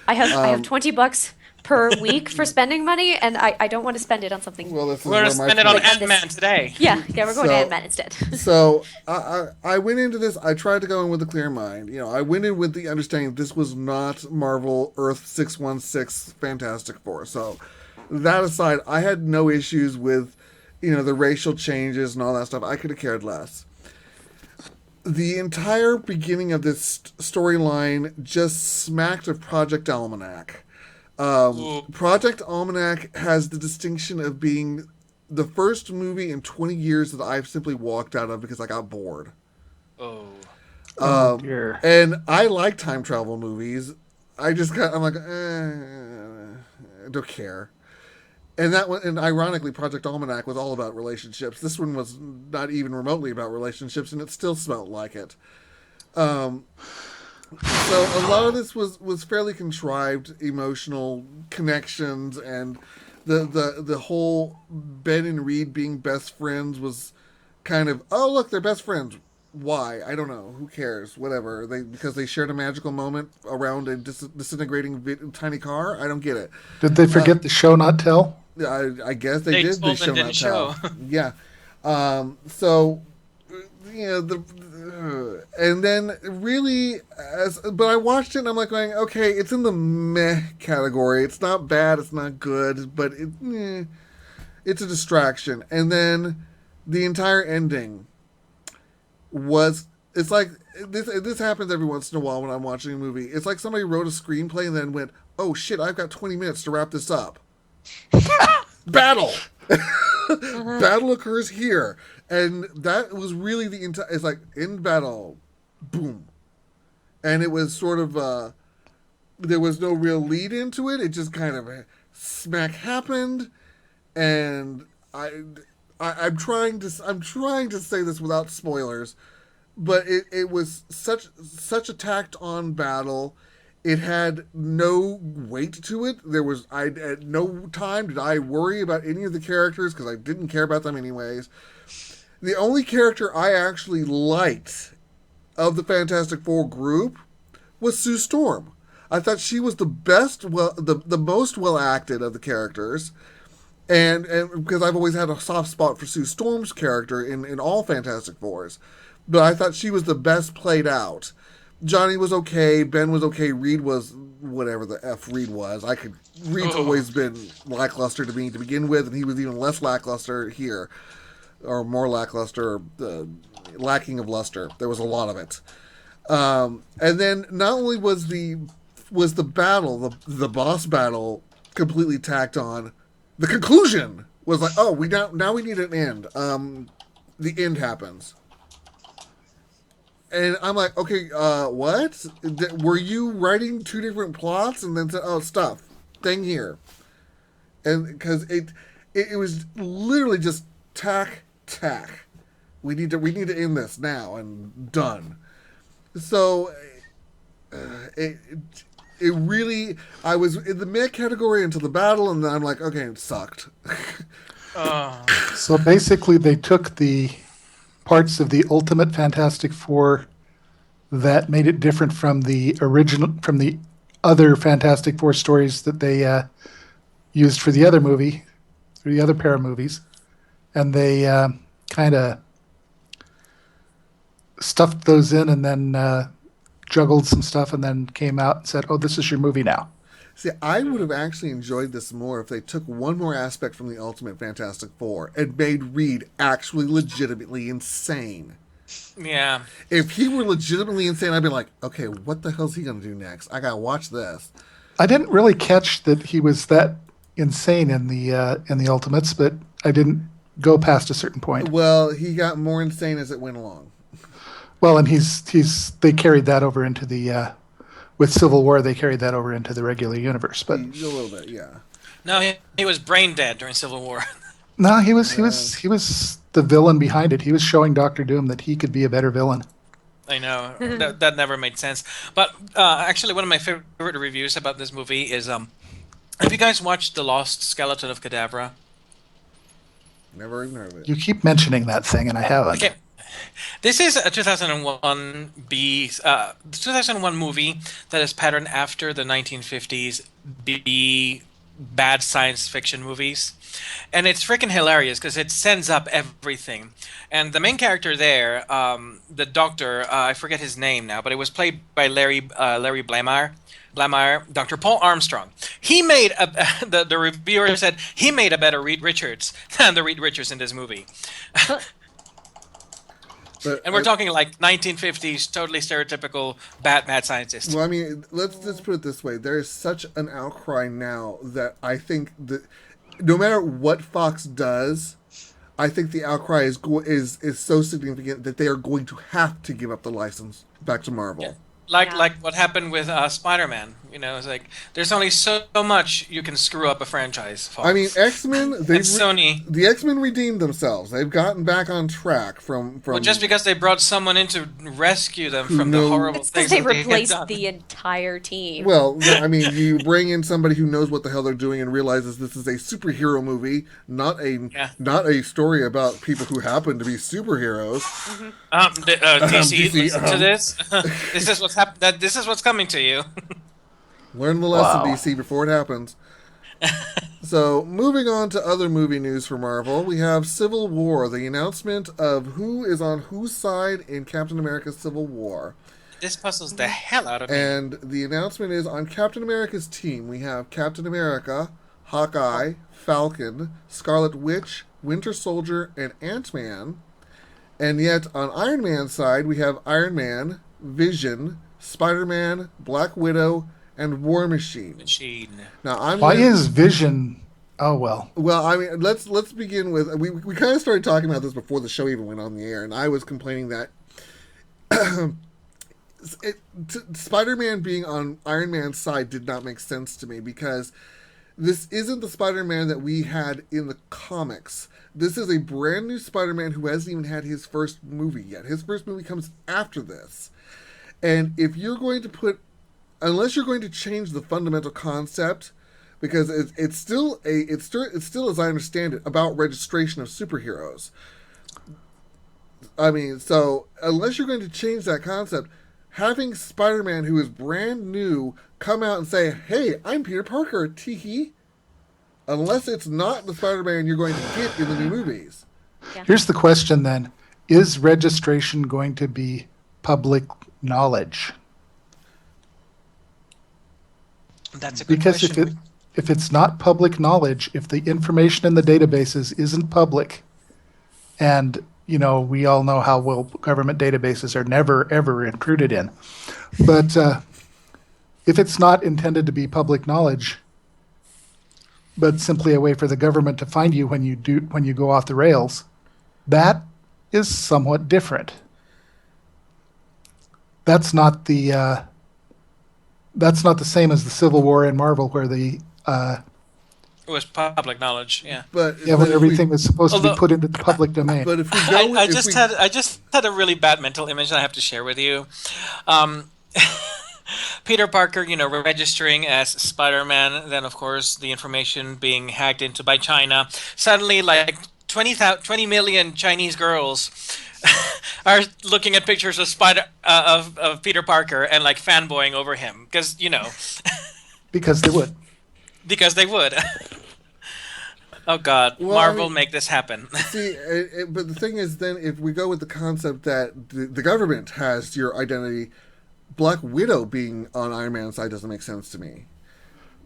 I have $20 per week for spending money, and I don't want to spend it on something. Well, this is We're going to where spend my it on Like, and Ant-Man today. Yeah, we're going to So- Ant-Man instead. So I went into this. I tried to go in with a clear mind. I went in with the understanding this was not Marvel Earth 616 Fantastic Four. So that aside, I had no issues with the racial changes and all that stuff. I could have cared less. The entire beginning of this storyline just smacked of Project Almanac. Project Almanac has the distinction of being the first movie in 20 years that I've simply walked out of because I got bored. Oh. Oh, dear. And I like time travel movies. I'm like, I don't care. And ironically, Project Almanac was all about relationships. This one was not even remotely about relationships, and it still smelled like it. So a lot of this was fairly contrived emotional connections, and the whole Ben and Reed being best friends was kind of, oh look, they're best friends. Why? I don't know. Who cares? Whatever. Because they shared a magical moment around a disintegrating tiny car. I don't get it. Did they forget the show not tell? I guess they did. told They and show didn't not show. tell. Yeah. So the and then really, but I watched it and I'm like going, okay, it's in the meh category. It's not bad, it's not good, but it's a distraction. And then the entire ending was, it's like, this happens every once in a while when I'm watching a movie. It's like somebody wrote a screenplay and then went, oh shit, I've got 20 minutes to wrap this up. Battle! Battle occurs here. And that was really the entire, it's like, in battle, boom. And it was sort of, there was no real lead into it. It just kind of smack happened. And I'm trying to say this without spoilers, but it was such a tacked on battle. It had no weight to it. At no time did I worry about any of the characters because I didn't care about them anyways. The only character I actually liked of the Fantastic Four group was Sue Storm. I thought she was the best, the most well acted of the characters. And because I've always had a soft spot for Sue Storm's character in all Fantastic Fours. But I thought she was the best played out. Johnny was okay. Ben was okay. Reed was whatever the F Reed was. Reed's always been lackluster to me to begin with, and he was even less lackluster here. Or more lackluster, lacking of luster. There was a lot of it. And then not only was the battle, the boss battle, completely tacked on, the conclusion was like, oh, now we need an end. The end happens. And I'm like, okay, what? Were you writing two different plots and then said, oh, stuff, thing here? And because it was literally just tack. We need to end this now and done. So it really, I was in the mid category until the battle, and then I'm like, okay, it sucked. So basically, they took the parts of the Ultimate Fantastic Four that made it different from the other Fantastic Four stories that they used for the other movie, or the other pair of movies, and they kind of stuffed those in and then juggled some stuff and then came out and said, oh, this is your movie now. See, I would have actually enjoyed this more if they took one more aspect from the Ultimate Fantastic Four and made Reed actually legitimately insane. Yeah. If he were legitimately insane, I'd be like, okay, what the hell's he going to do next? I got to watch this. I didn't really catch that he was that insane in the Ultimates, but I didn't go past a certain point. Well, he got more insane as it went along. Well, and they carried that over into the with Civil War. They carried that over into the regular universe, but A little bit, yeah. No, he was brain dead during Civil War. no, he was the villain behind it. He was showing Doctor Doom that he could be a better villain. I know that never made sense. But actually, one of my favorite reviews about this movie is have you guys watched The Lost Skeleton of Cadavra? Never even heard of it. You keep mentioning that thing, and I haven't. Okay. This is a 2001 movie that is patterned after the 1950s B bad science fiction movies. And it's freaking hilarious because it sends up everything. And the main character there, the doctor, I forget his name now, but it was played by Larry Blamire, Dr. Paul Armstrong. He made the reviewer said he made a better Reed Richards than the Reed Richards in this movie. And we're talking like 1950s, totally stereotypical bad scientist. Well, I mean, let's just put it this way. There is such an outcry now that I think that no matter what Fox does, I think the outcry is so significant that they are going to have to give up the license back to Marvel. Yeah. Like what happened with Spider-Man. You know, it's like there's only so much you can screw up a franchise. Fox. I mean, X-Men. Sony. The X-Men redeemed themselves. They've gotten back on track from. Well, just because they brought someone in to rescue them from the horrible things they that they had replaced done. the entire team. Well, I mean, you bring in somebody who knows what the hell they're doing and realizes this is a superhero movie, not a story about people who happen to be superheroes. DC, DC, listen to this. This is what's this is what's coming to you. Learn the lesson, Wow. DC, before it happens. So, moving on to other movie news for Marvel, we have Civil War, the announcement of who is on whose side in Captain America's Civil War. This puzzles the hell out of me. And the announcement is on Captain America's team, we have Captain America, Hawkeye, Falcon, Scarlet Witch, Winter Soldier, and Ant-Man. And yet, on Iron Man's side, we have Iron Man, Vision, Spider-Man, Black Widow, and War Machine. Now, Why is Vision? Oh well. Well, I mean, let's begin with we kind of started talking about this before the show even went on the air, and I was complaining that Spider-Man being on Iron Man's side did not make sense to me because this isn't the Spider-Man that we had in the comics. This is a brand new Spider-Man who hasn't even had his first movie yet. His first movie comes after this, and if you're going to unless you're going to change the fundamental concept, because it's still, as I understand it, about registration of superheroes. I mean, so unless you're going to change that concept, having Spider-Man, who is brand new, come out and say, "Hey, I'm Peter Parker," tee-hee, unless it's not the Spider-Man you're going to get in the new movies. Yeah. Here's the question then: is registration going to be public knowledge? That's a good Because question. if it's not public knowledge, if the information in the databases isn't public, and we all know how well government databases are never ever intruded in, but if it's not intended to be public knowledge, but simply a way for the government to find you when you go off the rails, that is somewhat different. That's not the same as the Civil War in Marvel, where It was public knowledge, yeah. But when everything was supposed to be Although- put into the public domain. But if we go, I just had a really bad mental image that I have to share with you. Peter Parker, registering as Spider-Man, then of course the information being hacked into by China. Suddenly, like 20 million Chinese girls are looking at pictures of of Peter Parker and like fanboying over him because Because they would. because they would. Oh God, Well, Marvel, make this happen. See, but the thing is, then if we go with the concept that the government has your identity, Black Widow being on Iron Man's side doesn't make sense to me.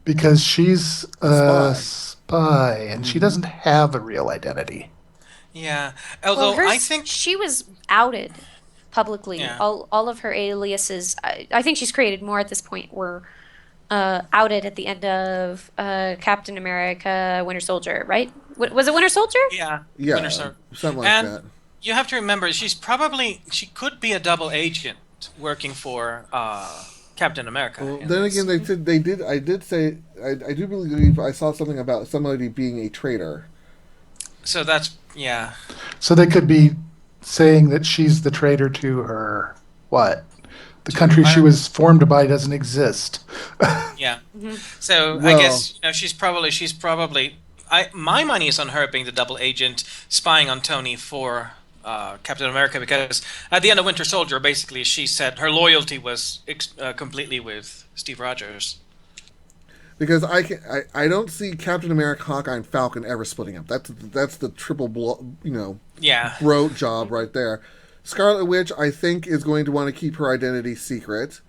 Because she's a spy, and she doesn't have a real identity. Yeah, although I think she was outed publicly. Yeah. All of her aliases. I think she's created more at this point. Were outed at the end of Captain America: Winter Soldier, right? Was it Winter Soldier? yeah, Yeah, Winter Soldier. something like And that. you have to remember, she could be a double agent working for Captain America. Well, in then this. again, I do believe I saw something about somebody being a traitor. So that's yeah. So they could be saying that she's the traitor to her, what? The country she was formed by doesn't exist. Yeah. So I Well- guess she's probably. My money is on her being the double agent spying on Tony for Captain America, because at the end of Winter Soldier, basically she said her loyalty was completely with Steve Rogers. Because I don't see Captain America, Hawkeye, and Falcon ever splitting up. That's the triple Yeah. throat job right there. Scarlet Witch, I think, is going to want to keep her identity secret.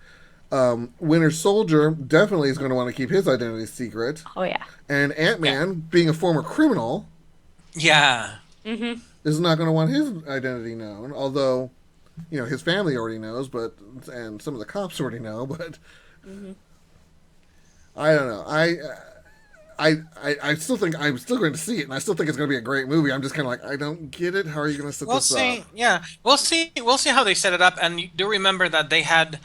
Winter Soldier definitely is going to want to keep his identity secret. Oh yeah. And Ant-Man, being a former criminal, Yeah. is not going to want his identity known. Although, his family already knows, and some of the cops already know. But I don't know. I still think I'm still going to see it, and I still think it's going to be a great movie. I'm just kind of like, I don't get it. How are you going to set We'll this see. up? Yeah, we'll see. We'll see how they set it up. And you do remember that they had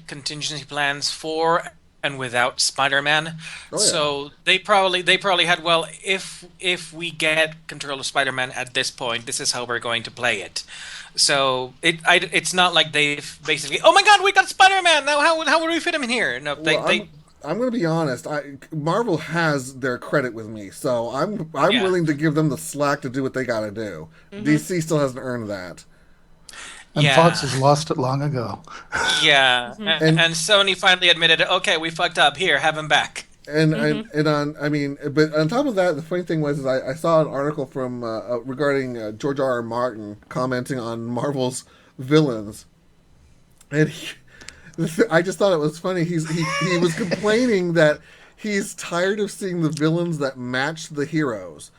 contingency plans for and without Spider-Man. Oh, yeah. So they probably had, well, if we get control of Spider-Man at this point, this is how we're going to play it. So it's not like they've basically, oh my God, we got Spider-Man now. How would we fit him in here? No, Well, I'm going to be honest. Marvel has their credit with me, so I'm Yeah. willing to give them the slack to do what they got to do. DC still hasn't earned that. And Yeah. Fox has lost it long ago. Yeah, And- and Sony finally admitted, okay, we fucked up. Here, have him back. But on top of that, the funny thing was, is I saw an article from regarding George R. R. Martin commenting on Marvel's villains, and I just thought it was funny. He was complaining that he's tired of seeing the villains that match the heroes.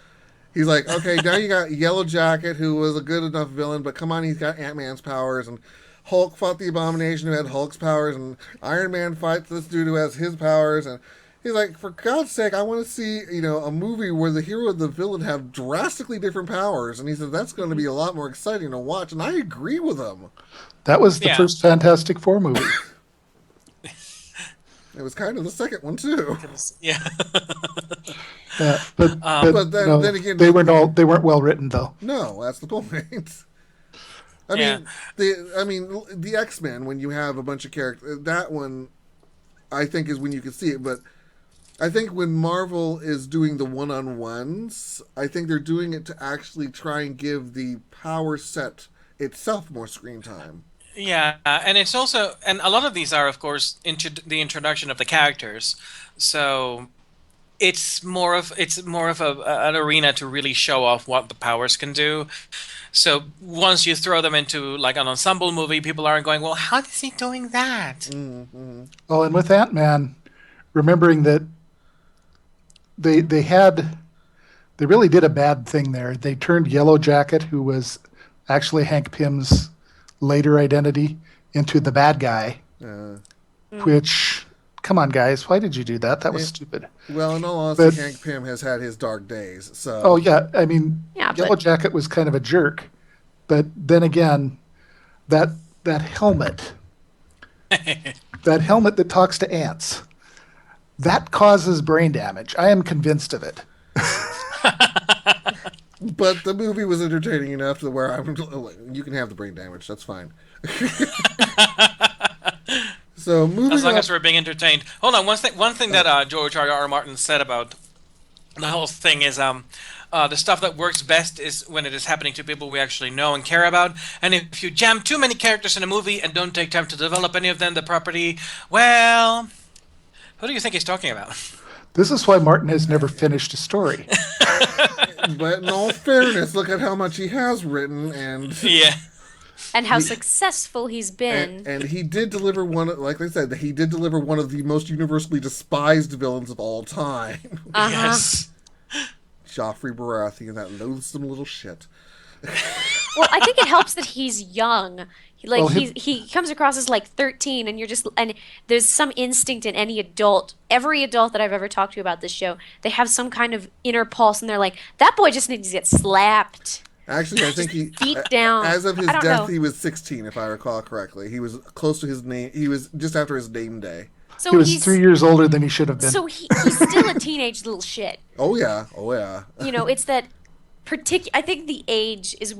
He's like, okay, now you got Yellow Jacket, who was a good enough villain, but come on, he's got Ant-Man's powers, and Hulk fought the Abomination, who had Hulk's powers, and Iron Man fights this dude who has his powers, and he's like, for God's sake, I want to see, a movie where the hero and the villain have drastically different powers, and he said that's going to be a lot more exciting to watch, and I agree with him. That was the first Fantastic Four movie. It was kind of the second one too. Yeah. But then again, they weren't well written though. No, that's the point. The X-Men, when you have a bunch of characters, that one, I think, is when you can see it. But I think when Marvel is doing the one-on-ones, I think they're doing it to actually try and give the power set itself more screen time. Yeah, and it's also, and a lot of these are, of course, the introduction of the characters. So it's more of an arena to really show off what the powers can do. So once you throw them into like an ensemble movie, people aren't going, well, how is he doing that? Mm-hmm. Well, and with Ant-Man, remembering that they really did a bad thing there. They turned Yellow Jacket, who was actually Hank Pym's later identity, into the bad guy. Which, come on, guys, why did you do that? That was stupid. Well, in all honesty, Hank Pym has had his dark days. So. Oh yeah, I mean, Yellow Jacket was kind of a jerk, but then again, that helmet, that helmet that talks to ants, that causes brain damage. I am convinced of it. But the movie was entertaining enough to where you can have the brain damage. That's fine. So moving as long up, as we're being entertained. Hold on, one thing that George R. R. Martin said about the whole thing is the stuff that works best is when it is happening to people we actually know and care about. And if you jam too many characters in a movie and don't take time to develop any of them, the property, well, who do you think he's talking about? This is why Martin has never finished a story. But in all fairness, look at how much he has written, and and how successful he's been. And he did deliver like I said, he did deliver one of the most universally despised villains of all time. Yes. Joffrey Baratheon, that loathsome little shit. Well, I think it helps that he's young. He comes across as like 13, and there's some instinct in any adult. Every adult that I've ever talked to about this show, they have some kind of inner pulse, and they're like, that boy just needs to get slapped. Actually, I think he beat down. As of his death, he was 16, if I recall correctly. He was close to his name. He was just after his name day. So he was 3 years older than he should have been. So he's still a teenage little shit. Oh yeah. It's that I think the age is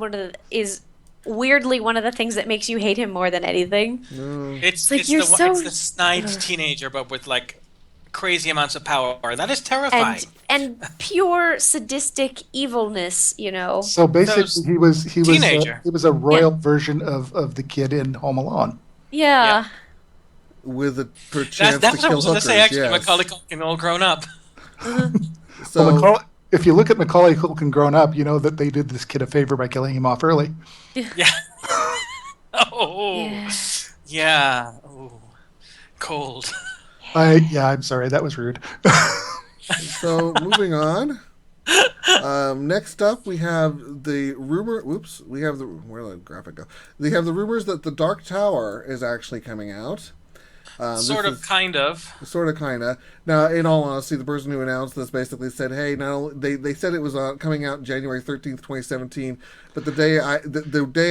weirdly one of the things that makes you hate him more than anything. It's the snide teenager, but with like crazy amounts of power. That is terrifying. And pure sadistic evilness, So basically, he was teenager. He was a royal version of the kid in Home Alone. Yeah. With a chance that's to kill what I was going to say. Actually, yes. Macaulay Culkin all grown up. So well, if you look at Macaulay Culkin grown up, you know that they did this kid a favor by killing him off early. Yeah. Yeah. Ooh. Cold. I'm sorry, that was rude. So moving on. Next up, we have the rumor. We have the where did the graphic go? We have the rumors that the Dark Tower is actually coming out. Kind of. Now, in all honesty, the person who announced this basically said, "Hey, they said it was coming out January 13th, 2017, but the day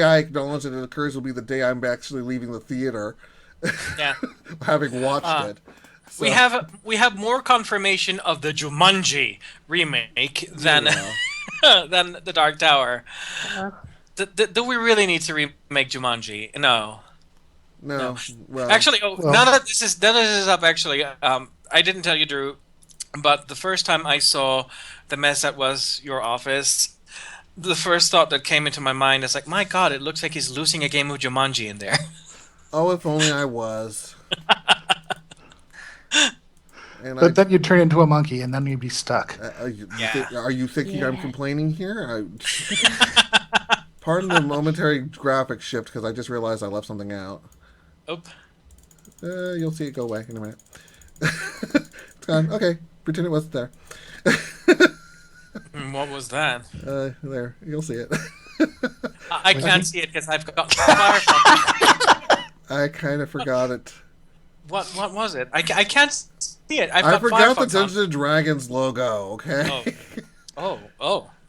I acknowledge that it occurs will be the day I'm actually leaving the theater, Yeah, having watched it." So, we have more confirmation of the Jumanji remake than than the Dark Tower. Do we really need to remake Jumanji? No. No. Well, actually, now that this is up, actually, I didn't tell you, Drew, but the first time I saw the mess that was your office, the first thought that came into my mind is like, my God, it looks like he's losing a game of Jumanji in there. Oh, if only I was. And But then you'd turn into a monkey, and then you'd be stuck. are you thinking I'm Yeah. complaining here? Pardon the momentary graphic shift because I just realized I left something out. Oop. You'll see it go away in a minute. It's gone. Okay, pretend it wasn't there. What was that? There, you'll see it. I can't see it because I've got fire from it. I kind of forgot it. What was it? I can't see it. I've I got forgot the Firefox on. Dungeons and Dragons logo. Okay. Oh,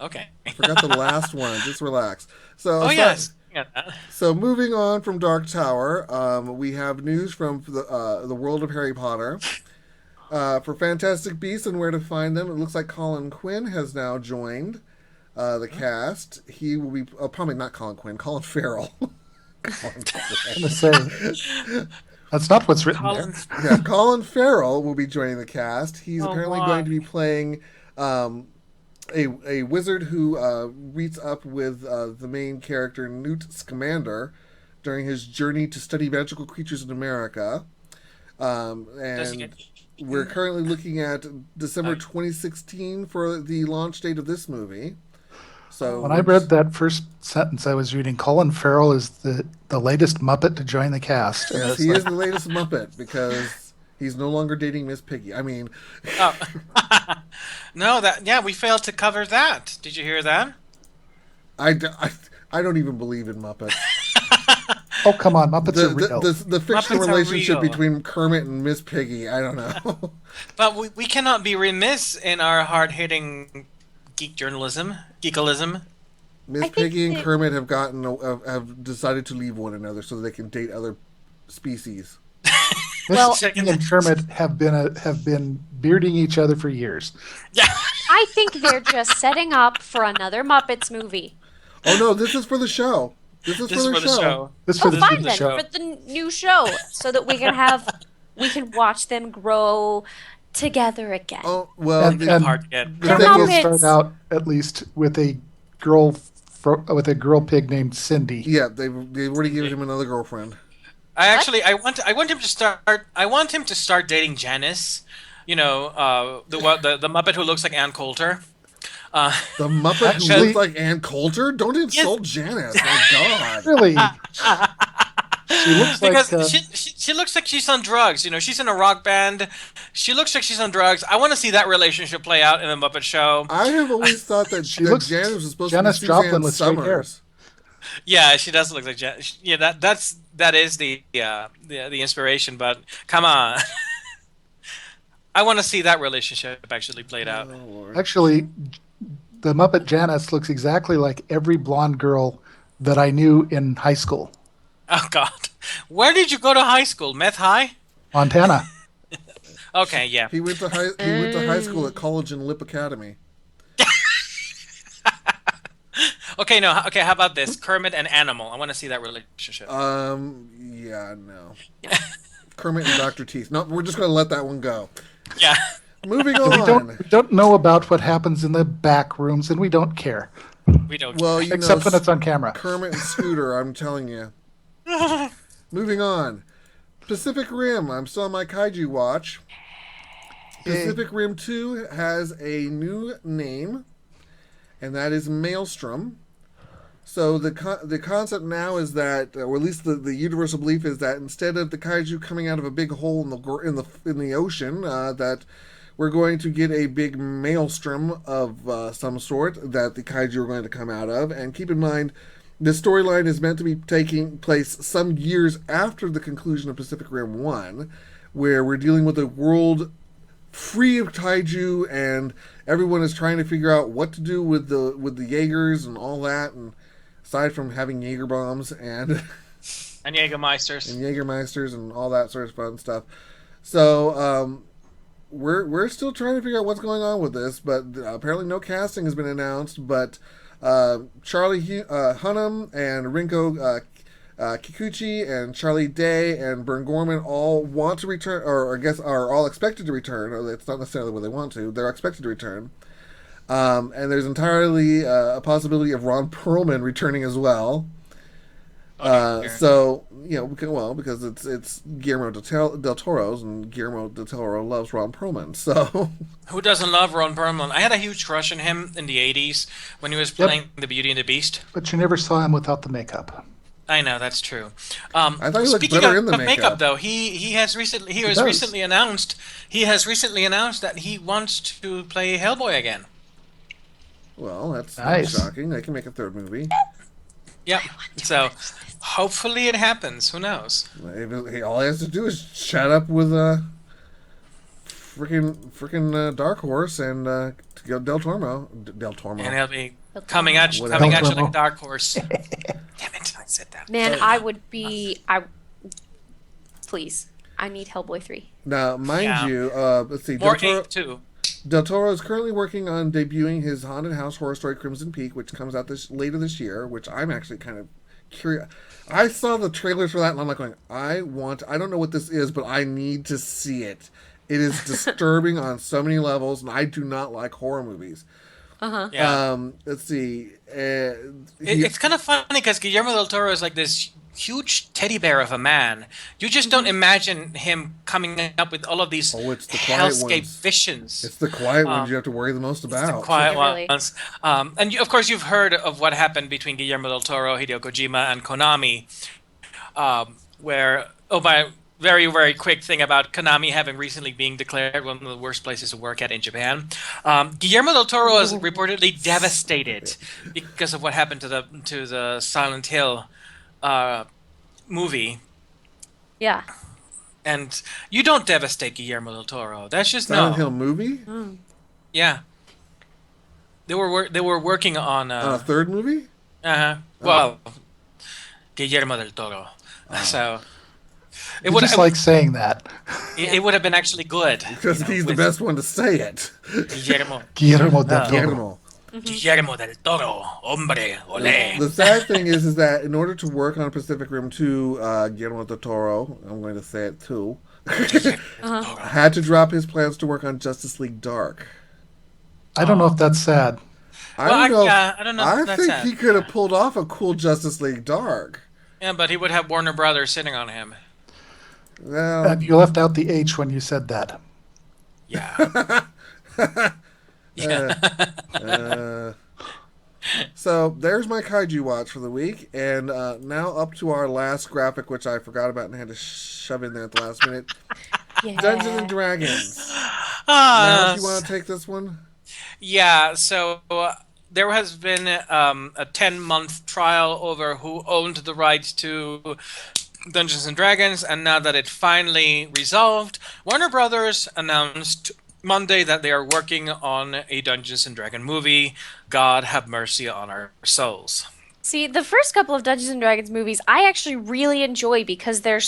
okay. I forgot the last one. Just relax. So. Oh yes. Yeah. So moving on from Dark Tower, we have news from the world of Harry Potter. For Fantastic Beasts and Where to Find Them, it looks like Colin Quinn has now joined the cast. He will be probably not Colin Quinn, Colin Farrell. I'm gonna say that's not what's written there. Yeah, Colin Farrell will be joining the cast. He's Oh, apparently why? going to be playing a wizard who meets up with the main character Newt Scamander during his journey to study magical creatures in America. Does he And get... we're currently looking at December 2016 for the launch date of this movie. So When I read that first sentence, I was reading Colin Farrell is the latest Muppet to join the cast. And yes, it's he like, is the latest Muppet because he's no longer dating Miss Piggy. I mean, Oh. No, we failed to cover that. Did you hear that? I don't even believe in Muppets. oh, come on, Muppets are real. The fictional Muppets are relationship real. between Kermit and Miss Piggy, I don't know. But we cannot be remiss in our hard-hitting geekalism. Miss think Piggy and that- Kermit have decided to leave one another so they can date other species. Miss Well- Piggy and Kermit have been bearding each other for years. Yeah. I think they're just setting up for another Muppets movie. Oh no, this is for the show. This is This is for the show. This for Oh, the fine TV then, show. for the new show, so that we can watch them grow together again. Oh well, And- the- Hard to get. the They're thing We'll is- Muppets. start out at least with a girl pig named Cindy. yeah, they've already given him another girlfriend. I want him to start. I want him to start dating Janice. You know, the Muppet who looks like Ann Coulter. The Muppet who Actually- looks like Ann Coulter. Don't insult Janice. My God. Really? She looks Because like she looks like she's on drugs. You know, she's in a rock band. She looks like she's on drugs. I want to see that relationship play out in the Muppet Show. I have always thought that, She that looks- Janice was supposed Janis to be Joplin Suzanne with straight hair. Summers. Yeah, she does look like yeah. That is the inspiration. But come on, I want to see that relationship actually played out. Oh, Lord. actually the Muppet Janice looks exactly like every blonde girl that I knew in high school. Oh God, where did you go to high school? Meth High? Montana. Okay, yeah. He went to high school at College and Lip Academy. Okay, no. Okay, how about this? Kermit and Animal. I want to see that relationship. Yeah, no. Kermit and Dr. Teeth. No, we're just going to let that one go. Yeah. Moving We on. don't know about what happens in the back rooms, and we don't care, We don't. Well, you except know, when it's on camera. Kermit and Scooter, I'm telling you. Moving on. Pacific Rim. I'm still on my kaiju watch. Pacific Rim 2 has a new name, and that is Maelstrom. So the concept now is that, or at least the universal belief is that instead of the kaiju coming out of a big hole in the ocean, that we're going to get a big maelstrom of some sort that the kaiju are going to come out of. And keep in mind, this storyline is meant to be taking place some years after the conclusion of Pacific Rim 1, where we're dealing with a world free of kaiju, and everyone is trying to figure out what to do with the Jaegers and all that, and aside from having Jaeger bombs and And Jägermeisters. and Jägermeisters and all that sort of fun stuff. So we're still trying to figure out what's going on with this, but apparently no casting has been announced. But Charlie Hunnam and Rinko Kikuchi and Charlie Day and Bern Gorman all want to return, or I guess are all expected to return. Or it's not necessarily what they want to. They're expected to return. And there's entirely a possibility of Ron Perlman returning as well. dear. So because it's Guillermo del Toro's, and Guillermo del Toro loves Ron Perlman. So Who doesn't love Ron Perlman? I had a huge crush on him in the 80s when he was playing The Beauty and the Beast. But you never saw him without the makeup. I know, that's true. I thought he looked Speaking better of in the makeup. though, he has recently does. recently announced that he wants to play Hellboy again. Well, that's Nice. shocking. They can make a third movie. Yep. So hopefully it happens. Who knows? All he has to do is chat up with freaking Dark Horse and Del Toro. And he'll be coming at you Whatever. like a dark horse. Damn it! I said that. Man, please. I need Hellboy 3. Now, mind Yeah. you, let's see. Or 8 too. Del Toro is currently working on debuting his haunted house horror story Crimson Peak, which comes out later this year, which I'm actually kind of curious. I saw the trailers for that, and I'm like going, I don't know what this is, but I need to see it. It is disturbing on so many levels, and I do not like horror movies. Yeah. Let's see. It's kind of funny because Guillermo del Toro is like this huge teddy bear of a man. You just don't imagine him coming up with all of these it's the quiet hellscape ones. visions. It's the quiet ones you have to worry the most about. The quiet Really. ones. And of course, you've heard of what happened between Guillermo del Toro, Hideo Kojima, and Konami, very, very quick thing about Konami having recently been declared one of the worst places to work at in Japan. Guillermo del Toro is reportedly devastated because of what happened to the Silent Hill movie. Yeah. And you don't devastate Guillermo del Toro. That's just Silent no. Hill movie? Yeah. They were working on On a third movie? well, Guillermo del Toro. So It just like saying that. it would have been actually good Because he's the with best one to say it. Guillermo Guillermo del Toro. Guillermo. Guillermo del Toro, hombre, ole. The sad thing is that in order to work on Pacific Rim 2, Guillermo del Toro, I'm going to say it too, had to drop his plans to work on Justice League Dark. I don't know if that's sad. I don't know I if that's think sad. he could have pulled off a cool Justice League Dark. Yeah, but he would have Warner Brothers sitting on him. Well, And you left out the H when you said that. Yeah. so there's my kaiju watch for the week, and now up to our last graphic, which I forgot about and had to shove in there at the last minute. Yeah. Dungeons and Dragons. Now, if you want to take this one? Yeah, so there has been a 10-month trial over who owned the rights to Dungeons and Dragons, and now that it finally resolved, Warner Brothers announced Monday that they are working on a Dungeons and Dragon movie. God have mercy on our souls. See, the first couple of Dungeons and Dragons movies I actually really enjoy because they're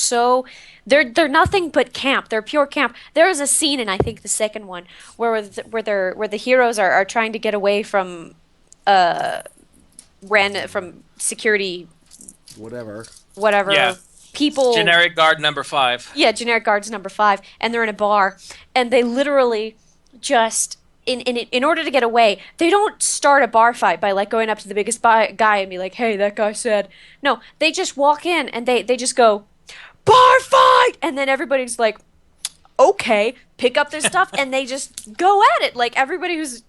nothing but camp. They're pure camp. There is a scene in I think the second one where the heroes are trying to get away from from security Whatever. Yeah. people. Generic guard number 5. Yeah, generic guards number 5, and they're in a bar, and they literally just in order to get away, they don't start a bar fight by like going up to the biggest guy and be like, "Hey, that guy said." No, they just walk in and they just go, "Bar fight!" And then everybody's like, "Okay," pick up their stuff and they just go at it. Like everybody who's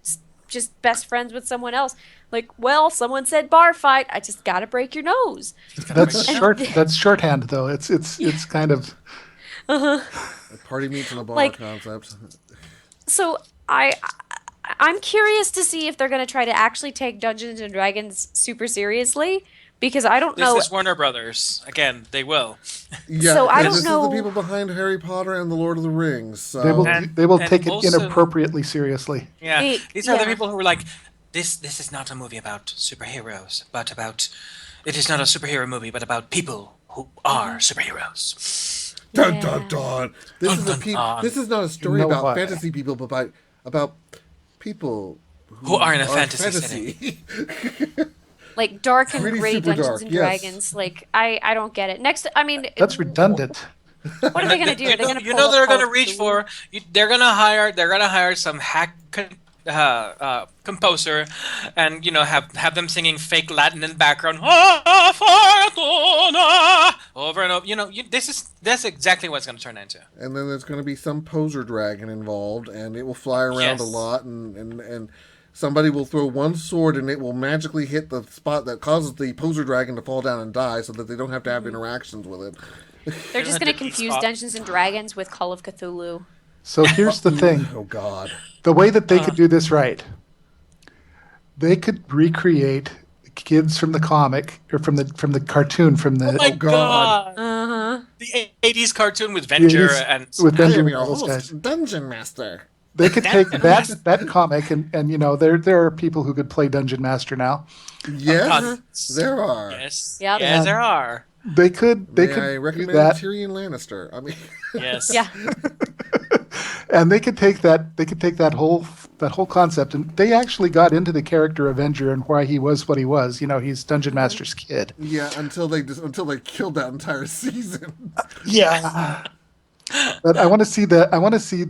just best friends with someone else. Like, well, someone said bar fight. I just gotta break your nose. That's shorthand though. It's kind of A party meets in a bar Like- concept. So I'm curious to see if they're gonna try to actually take Dungeons and Dragons super seriously because I don't This know. is Warner Brothers. Again, they will. Yeah, So I don't this know- is the people behind Harry Potter and the Lord of the Rings. So they will and take it also- inappropriately seriously. Yeah, these are the yeah. people who were like, this is not a movie about superheroes, but about... It is not a superhero movie, but about people who are superheroes. dun Yeah. dun dun. This Dun, is dun, dun. This is not a story You know about why. fantasy people, but about people Who are in a fantasy Like dark and Really gray super Dungeons dark, and yes. Dragons. Like I don't get it. Next, I mean, That's redundant. what are they gonna do? Are they gonna You pull know up they're Call gonna of reach Cthulhu? for. They're gonna hire some hack composer, and have them singing fake Latin in the background, "Ah, fortuna," over and over. That's exactly what it's going to turn into. And then there's going to be some poser dragon involved, and it will fly around a Yes. lot, and somebody will throw one sword, and it will magically hit the spot that causes the poser dragon to fall down and die, so that they don't have to have interactions with it. They're just going to Defeat confuse spot. Dungeons and Dragons with Call of Cthulhu. So here's the thing. Oh God! The way that they could do this right, they could recreate kids from the comic or from the cartoon from the Oh my God. God! Uh-huh. The 80s cartoon with Venger 80s and with I am Benjamin your and those host, guys. Dungeon Master. They could take that comic and there are people who could play Dungeon Master now. Yes, there are. Yes, Yep. yes, there are. They could May I do recommend that, Tyrion Lannister? I mean, Yes. Yeah. and they could take that whole concept, and they actually got into the character Avenger and why he was what he was. He's Dungeon Master's kid. yeah, until they killed that entire season. Yeah. But I want to see that. I want to see,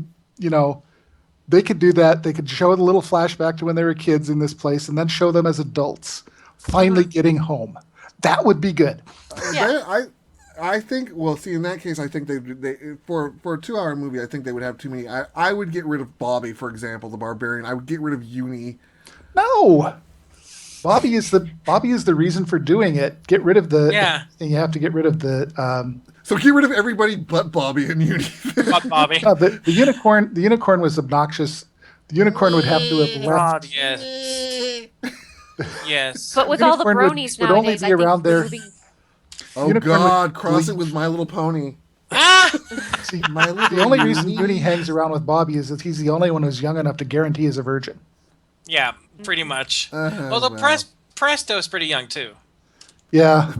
they could do that. They could show a little flashback to when they were kids in this place and then show them as adults finally getting home. That would be good. Yeah. I think. Well, see, in that case, I think they for a 2-hour movie, I think they would have too many. I would get rid of Bobby, for example, the barbarian. I would get rid of Uni. No. Bobby is the reason for doing it. Get rid of the. Yeah. And you have to get rid of the. So get rid of everybody but Bobby and Uni. But Bobby. No, the unicorn. The unicorn was obnoxious. The unicorn would have to have left. God, yes. Yes. But with all the Unicorn bronies would only nowadays, be I think around there. moving... Oh Unicorn God! would Cross it leave. with My Little Pony. Ah! See, My little the only reason Uni. Uni hangs around with Bobby is that he's the only one who's young enough to guarantee he's a virgin. Yeah, pretty much. Uh-huh, Although well. Presto's pretty young too. Yeah.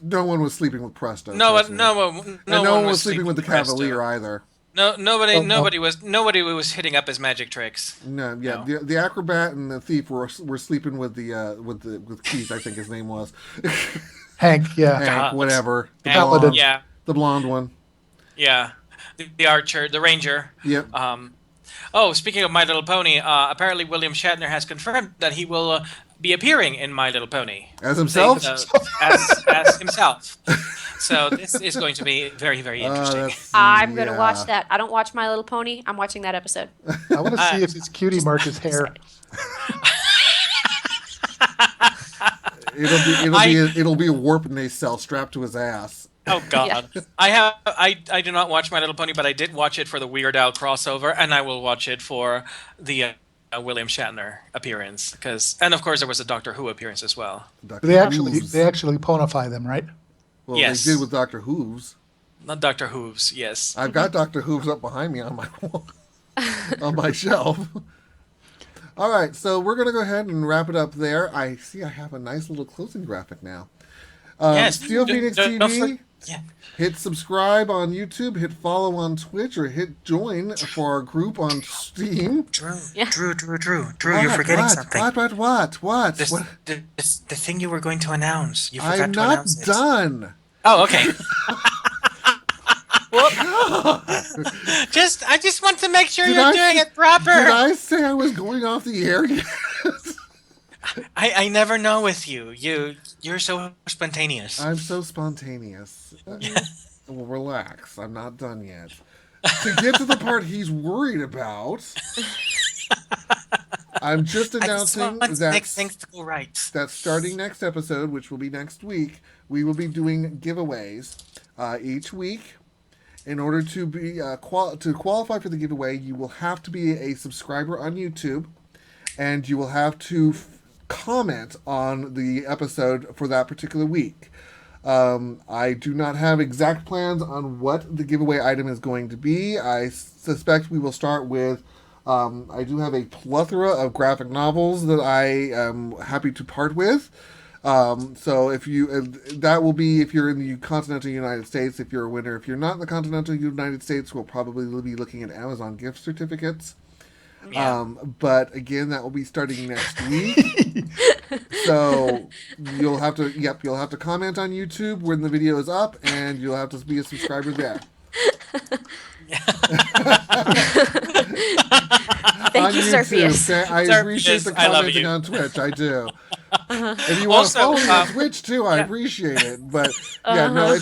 No one was sleeping with Presto. No trust one, me. no And no one was sleeping with the Presto. Cavalier either. No, nobody, Oh, no. nobody was hitting up his magic tricks. No, yeah, No. the acrobat and the thief were sleeping with with Keith, I think his name was. Hank, yeah. Hank, God. whatever. The And- blonde, yeah, the blonde one. yeah. The archer, the ranger. Yep. Speaking of My Little Pony, apparently William Shatner has confirmed that he will be appearing in My Little Pony. As himself? As himself. So this is going to be very, very interesting. I'm going to watch that. I don't watch My Little Pony. I'm watching that episode. I want to see if his cutie mark his hair. It'll be a warp nacelle strapped to his ass. Oh God, I do not watch My Little Pony, but I did watch it for the Weird Al crossover, and I will watch it for the William Shatner appearance, and of course there was a Doctor Who appearance as well. Dr. They actually Who's. ponify them, right? Well, Yes. they did with Doctor Who's. Not Doctor Who's, yes. I've got Doctor Who's up behind me on my wall, on my shelf. All right, so we're gonna go ahead and wrap it up there. I see I have a nice little closing graphic now. Yes. Steel Phoenix Don't TV. yeah. Hit subscribe on YouTube, hit follow on Twitch, or hit join for our group on Steam. Drew, Yeah. Drew, What? you're forgetting What? something. What? This, What? the thing you were going to announce. You forgot I'm to not announce it. done. Oh, okay. I just want to make sure Did you're I doing s- it proper. Did I say I was going off the air yet? I never know with you. You're so spontaneous. I'm so spontaneous. Well, relax. I'm not done yet. To get to the part he's worried about, I'm just I just announcing want to make that, things go right. that starting next episode, which will be next week, we will be doing giveaways each week. In order to be to qualify for the giveaway, you will have to be a subscriber on YouTube, and you will have to comment on the episode for that particular week. I do not have exact plans on what the giveaway item is going to be. I suspect we will start with. I do have a plethora of graphic novels that I am happy to part with. So if you, that will be if you're in the continental United States, if you're a winner. If you're not in the continental United States, we'll probably be looking at Amazon gift certificates. Yeah. But again, that will be starting next week. So you'll have to comment on YouTube when the video is up, and you'll have to be a subscriber there. Thank you, Surfius. I appreciate the I love commenting you. on Twitch. I do. If you want to follow me on Twitch too, I appreciate it. But yeah, no,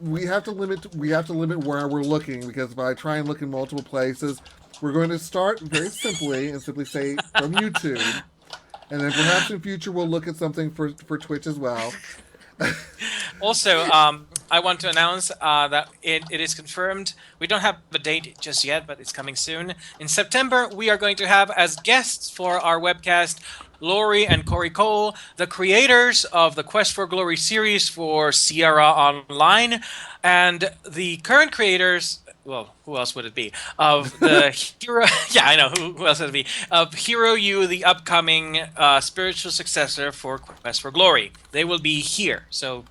we have to limit where we're looking, because if I try and look in multiple places, we're going to start very simply and simply say from YouTube, and then perhaps in future we'll look at something for Twitch as well. Also, I want to announce that it is confirmed. We don't have a date just yet, but it's coming soon. In September, we are going to have as guests for our webcast Lori and Corey Cole, the creators of the Quest for Glory series for Sierra Online, and the current creators. Well, who else would it be? Of the Hero... Yeah, I know. Who else would it be? Of Hero U, the upcoming spiritual successor for Quest for Glory. They will be here. So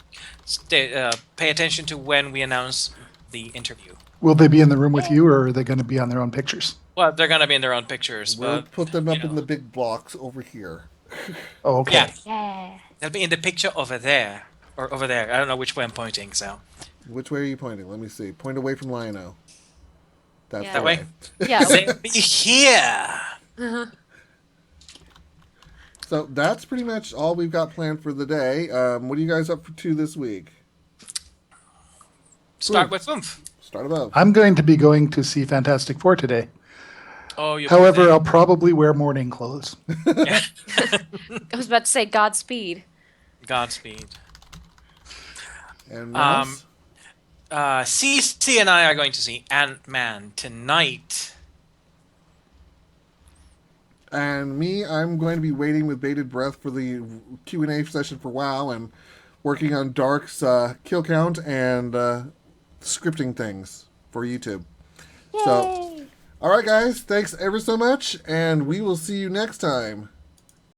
pay attention to when we announce the interview. Will they be in the room with you, or are they going to be on their own pictures? Well, they're going to be in their own pictures. We'll but, put them up in the big blocks over here. Oh, okay. Yeah. Yeah. They'll be in the picture over there. Or over there. I don't know which way I'm pointing, so... Which way are you pointing? Let me see. Point away from Lionel. That's Yeah. the That way? Yeah. They'll be here! So that's pretty much all we've got planned for the day. What are you guys up to this week? Start with Foomf. Start above. I'm going to be going to see Fantastic Four today. Oh, you'll However, be I'll probably wear morning clothes. there. I was about to say Godspeed. Godspeed. And Manos? CC and I are going to see Ant-Man tonight. And me, I'm going to be waiting with bated breath for the Q&A session for WoW and working on Dark's kill count and scripting things for YouTube. Yay! So, all right, guys, thanks ever so much, and we will see you next time.